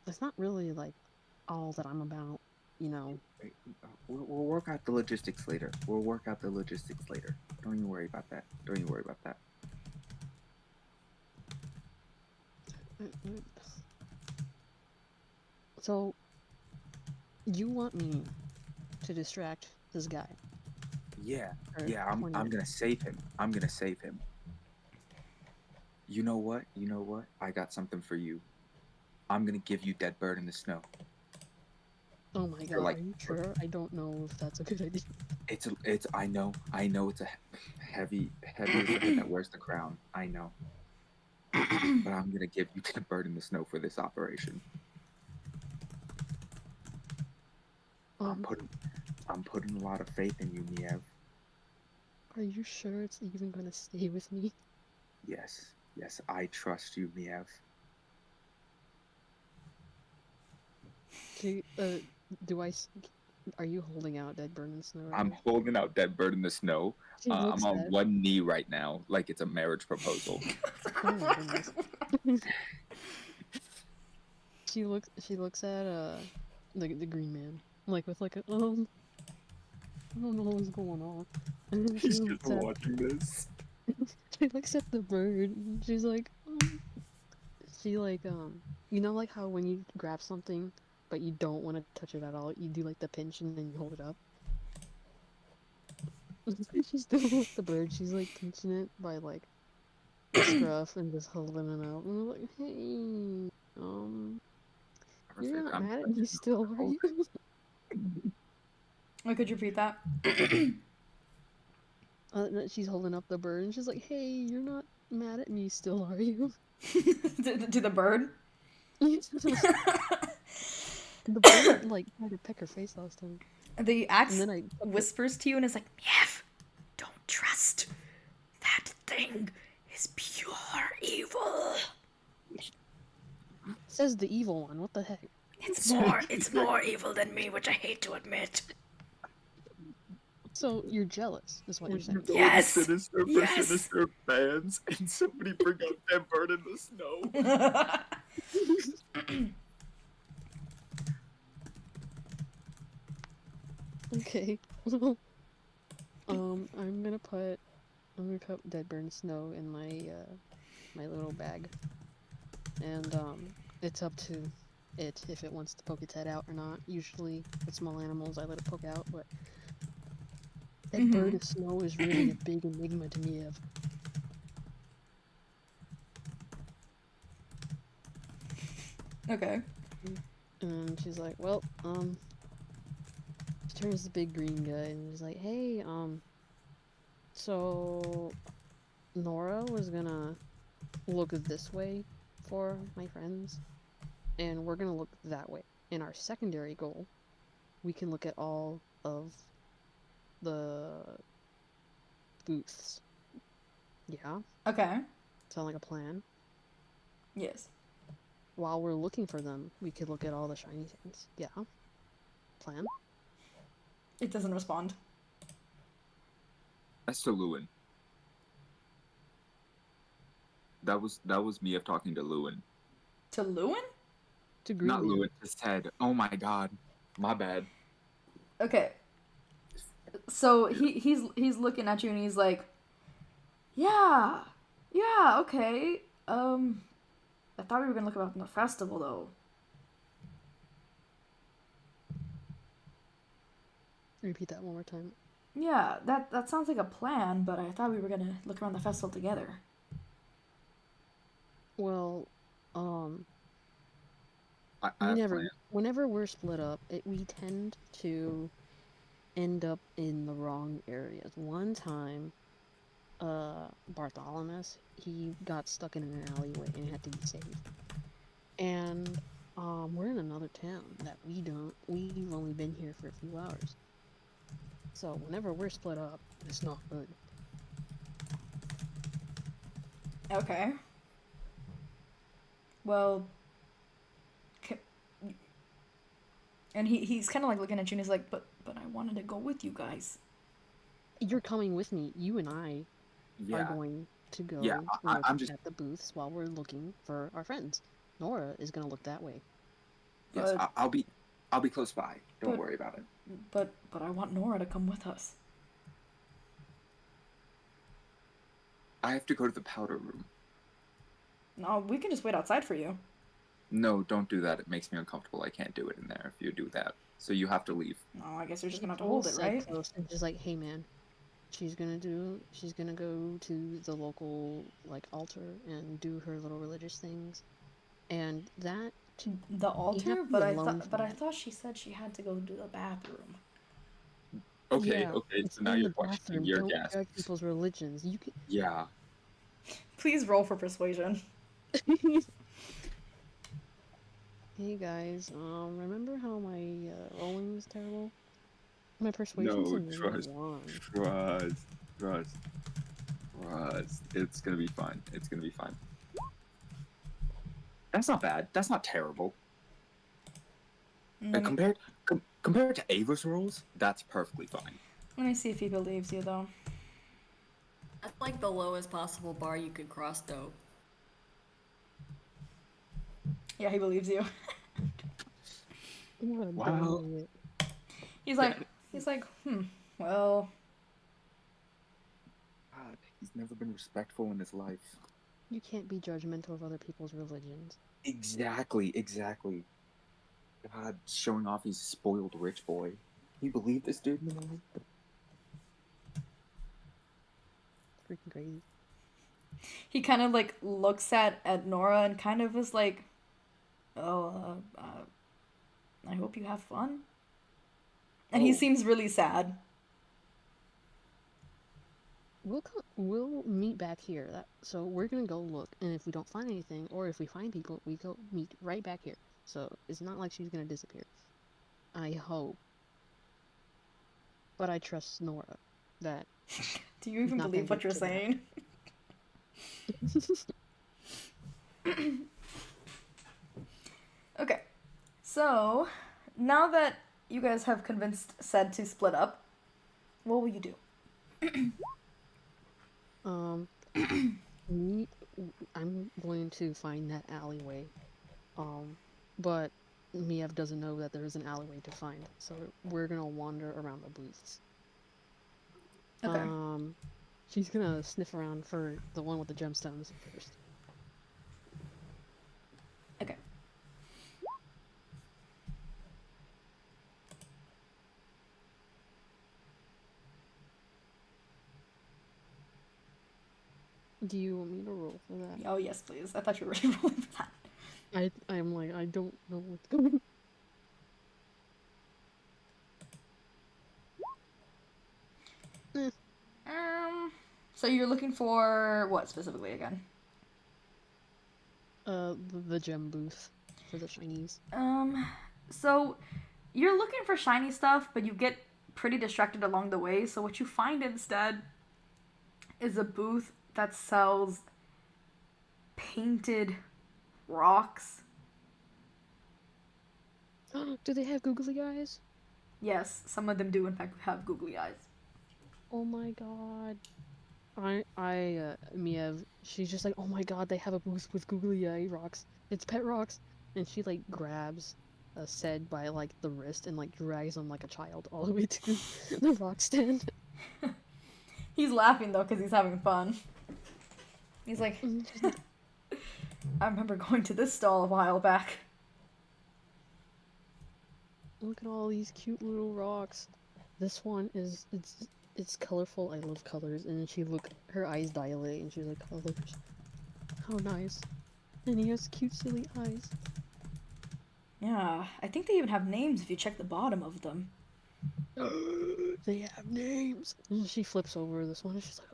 that's not really like all that I'm about, you know. We'll work out the logistics later. Don't even worry about that. So, you want me to distract this guy? Yeah, Or I'm 20 gonna minutes? save him. You know what? I got something for you. I'm gonna give you Dead Bird in the Snow. Oh my god, like- are you sure? I don't know if that's a good idea. I know it's a heavy that wears the crown. I know. But I'm gonna give you Dead Bird in the Snow for this operation. I'm putting a lot of faith in you, Miev. Are you sure it's even gonna stay with me? Yes, I trust you, Miev. Are you holding out Dead Bird in the Snow right I'm now? holding out Dead Bird in the Snow. She looks I'm on at- one knee right now, like it's a marriage proposal. Oh my goodness. She looks at the green man, like with like a I don't know what's going on. And then He's just watching this. she looks at the bird and she's like, she like you know like how when you grab something but you don't want to touch it at all, you do like the pinch and then you hold it up. She's doing with the bird. She's like pinching it by like scruff and just holding it out. And I'm like, hey, you're not mad at me still, are you? Wait, could you repeat that? She's holding up the bird and she's like, hey, you're not mad at me still, are you? to the bird? The bird, like, tried to peck her face last time. The axe And then whispers to you and is like, Myev, don't trust. That thing is pure evil. Says the evil one, what the heck? It's more evil than me, which I hate to admit. So you're jealous, is what you're saying. Yes! Sinister for Sinister fans, and somebody bring out that bird in the snow. Okay. I'm gonna put dead burn snow in my my little bag, and it's up to it if it wants to poke its head out or not. Usually with small animals I let it poke out, but that bird of snow is really a big enigma to me. Okay. And she's like, well, she turns to the big green guy and she's like, hey, so Nora was gonna look this way for my friends, and we're gonna look that way. In our secondary goal, we can look at all of the booths. Yeah? Okay. Sound like a plan? Yes. While we're looking for them, we could look at all the shiny things. Yeah? Plan? It doesn't respond. That's to Lewin. That was Myev talking to Lewin. To Lewin? To Green Not Man. Lewin, to Ted. Oh my god. My bad. Okay. So he's looking at you and he's like, yeah, okay. I thought we were gonna look about the festival though. Repeat that one more time. Yeah, that sounds like a plan, but I thought we were gonna look around the festival together. Well, I have whenever we're split up, we tend to end up in the wrong areas. One time, Bartholomew, he got stuck in an alleyway and had to be saved. And, we're in another town that we've only been here for a few hours. So whenever we're split up, it's not good. Okay. Well, and he's kind of like looking at you and he's like, but I wanted to go with you guys. You're coming with me. You and I are Yeah. going to go Yeah, look I'm just- at the booths while we're looking for our friends. Nora is gonna look that way. Yes, But- I'll be close by. Don't but- worry about it. But I want Nora to come with us. I have to go to the powder room. No, we can just wait outside for you. No, don't do that. It makes me uncomfortable. I can't do it in there if you do that. So you have to leave. No, I guess you're just gonna have to hold it, right? Close and just like, hey man, she's gonna go to the local like altar and do her little religious things, and that To the altar, to but be I alone thought, for but I that. thought she said she had to go to the bathroom. Okay, yeah, okay. it's So now in you're the questioning bathroom. your Don't guess. judge people's religions. You can. Yeah. Please roll for persuasion. Hey guys, remember how my rolling was terrible? My persuasion's No, a negative trust. 1. Trust. It's gonna be fine. It's gonna be fine. That's not bad. That's not terrible. Let me, Compared to Ava's rolls, that's perfectly fine. let me see if he believes you, though. That's like the lowest possible bar you could cross, though. Yeah, he believes you. What a Wow. dumb idiot. He's like, well, God, he's never been respectful in his life. You can't be judgmental of other people's religions. Exactly. God, showing off he's a spoiled rich boy. Can you believe this dude? Freaking crazy. He kind of like looks at Nora and kind of is like, "Oh, I hope you have fun." And he Oh. seems really sad. We'll meet back here. So we're gonna go look, and if we don't find anything, or if we find people, we go meet right back here. So it's not like she's gonna disappear. I hope. But I trust Nora that Do you even not believe gonna what you're get kidnapped. saying? Okay, so now that you guys have convinced Sed to split up, what will you do? Me, I'm going to find that alleyway. But Miev doesn't know that there is an alleyway to find, so we're gonna wander around the booths. Okay. She's gonna sniff around for the one with the gemstones first. Okay. Do you want me to roll for that? Oh yes, please. I thought you were already rolling for that. I'm like, I don't know what's going on. So you're looking for what specifically again? The gem booth for the shinies. So you're looking for shiny stuff, but you get pretty distracted along the way. So what you find instead is a booth that sells painted rocks. Do they have googly eyes? Yes, some of them do in fact have googly eyes. Oh my god. Miev, she's just like, oh my god, they have a booth with googly eye rocks. It's pet rocks. And she, like, grabs Sed by, like, the wrist and, like, drags him like a child all the way to the rock stand. He's laughing, though, because he's having fun. He's like, I remember going to this stall a while back. Look at all these cute little rocks. This one is, it's colorful. I love colors. And then her eyes dilate, and she's like, colors. How nice. And he has cute, silly eyes. Yeah, I think they even have names if you check the bottom of them. They have names. And she flips over this one, and she's like,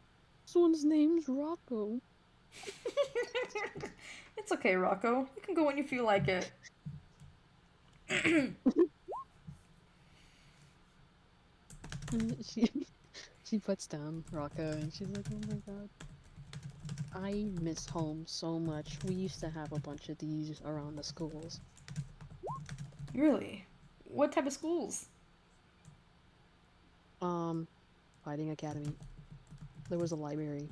this one's name's Rocco. It's okay, Rocco. You can go when you feel like it. And she puts down Rocco, and she's like, oh my god. I miss home so much. We used to have a bunch of these around the schools. Really? What type of schools? Fighting Academy. There was a library.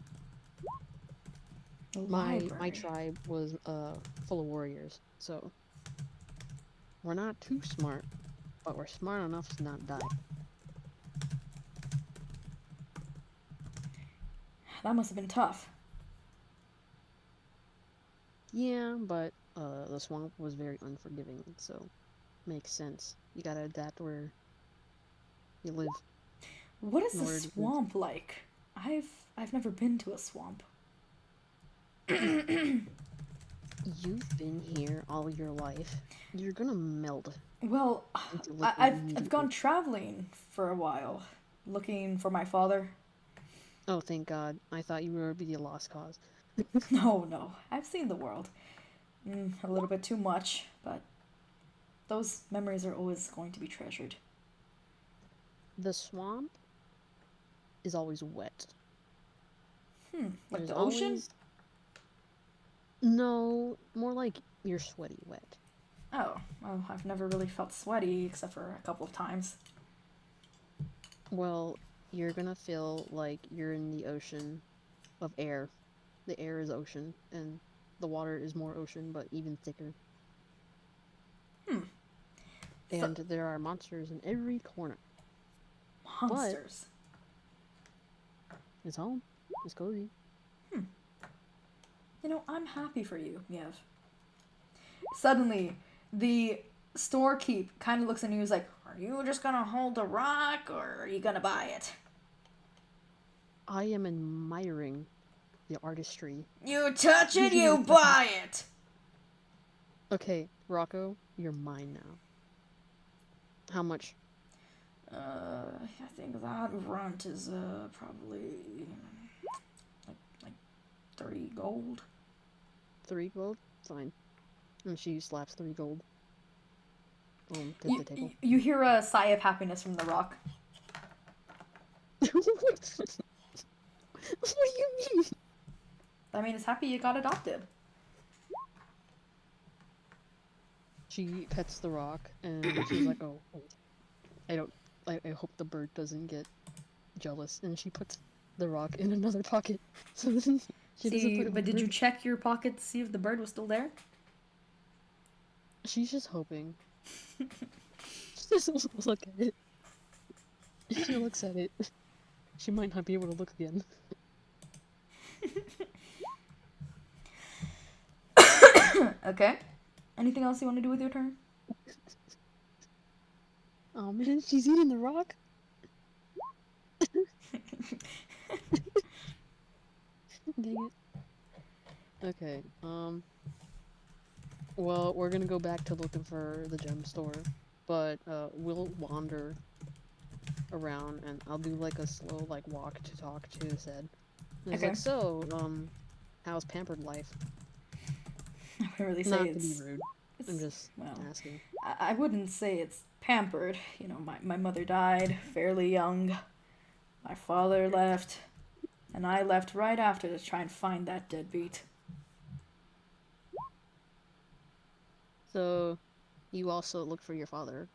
A My library. tribe was full of warriors, so we're not too smart, but we're smart enough to not die. That must have been tough. Yeah, but the swamp was very unforgiving, so makes sense. You gotta adapt where you live. What is in the order to swamp like? I've never been to a swamp. You've been here all your life. You're gonna melt. Well, into liquid I've immediately. gone traveling for a while, looking for my father. Oh, thank God. I thought you were be a lost cause. No, I've seen the world. A little bit too much, but those memories are always going to be treasured. The swamp is always wet. Like There's the ocean? always- No, more like you're sweaty wet. Oh, well, I've never really felt sweaty except for a couple of times. Well, you're gonna feel like you're in the ocean of air. The air is ocean, and the water is more ocean, but even thicker. And there are monsters in every corner. Monsters. It's home. It's cozy. You know, I'm happy for you, Myev. Suddenly, the storekeep kind of looks at you and is like, are you just gonna hold the rock or are you gonna buy it? I am admiring the artistry. You touch it, you buy it. Okay, Rocco, you're mine now. How much? I think that runt is probably like 30 gold. 3 gold? Fine. And she slaps 3 gold. Tip You, the table. you hear a sigh of happiness from the rock. What do you mean? I mean, it's happy you got adopted. She pets the rock and she's like, oh, wait. I hope the bird doesn't get jealous. And she puts the rock in another pocket. So then she doesn't See, put it but with did the you bird. check your pocket to see if the bird was still there? She's just hoping. She doesn't look at it. If she looks at it, she might not be able to look again. Okay. Anything else you want to do with your turn? Oh man, she's eating the rock? Dang it. Okay, well, we're gonna go back to looking for the gem store, but, we'll wander around, and I'll do, like, a slow, like, walk to talk to Zed. And it's Okay. like, so, how's pampered life? I wouldn't really say Not to be it's... rude, it's I'm just well, asking. I wouldn't say it's pampered. You know, my mother died fairly young. My father left. And I left right after to try and find that deadbeat. So, you also looked for your father.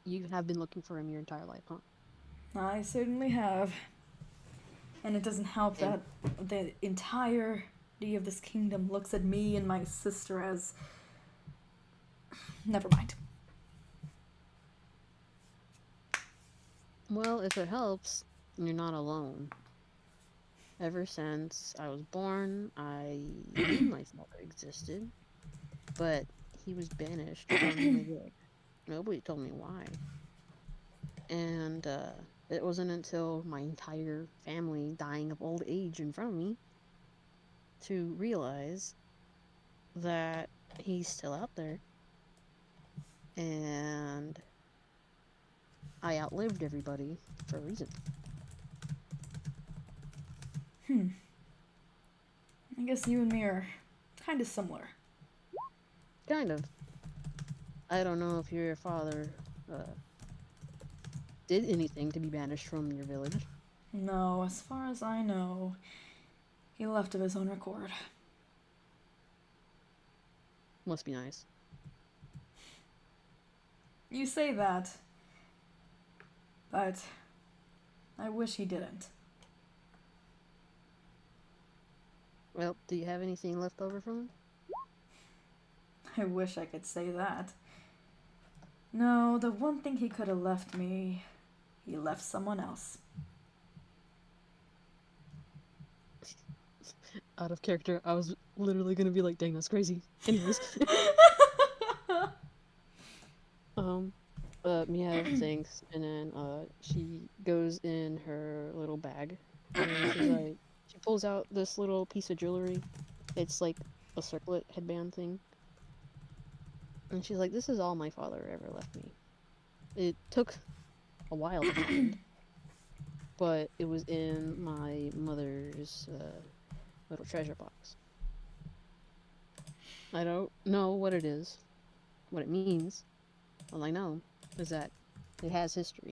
You have been looking for him your entire life, huh? I certainly have. And it doesn't help that the entirety of this kingdom looks at me and my sister as... Never mind. Well, if it helps, you're not alone. Ever since I was born, I knew my father existed, but he was banished from my village. Nobody told me why. And it wasn't until my entire family dying of old age in front of me to realize that he's still out there. And I outlived everybody for a reason. I guess you and me are kind of similar. Kind of. I don't know if your father did anything to be banished from your village. No, as far as I know, he left of his own accord. Must be nice. You say that, but I wish he didn't. Well, do you have anything left over from him? I wish I could say that. No, the one thing he could have left me, he left someone else. Out of character, I was literally gonna be like, dang, that's crazy. Anyways. Myev thanks, and then, she goes in her little bag, and she's like, she pulls out this little piece of jewelry. It's like a circlet headband thing. And she's like, this is all my father ever left me. It took a while to find, but it was in my mother's, little treasure box. I don't know what it is, what it means. All I know is that it has history.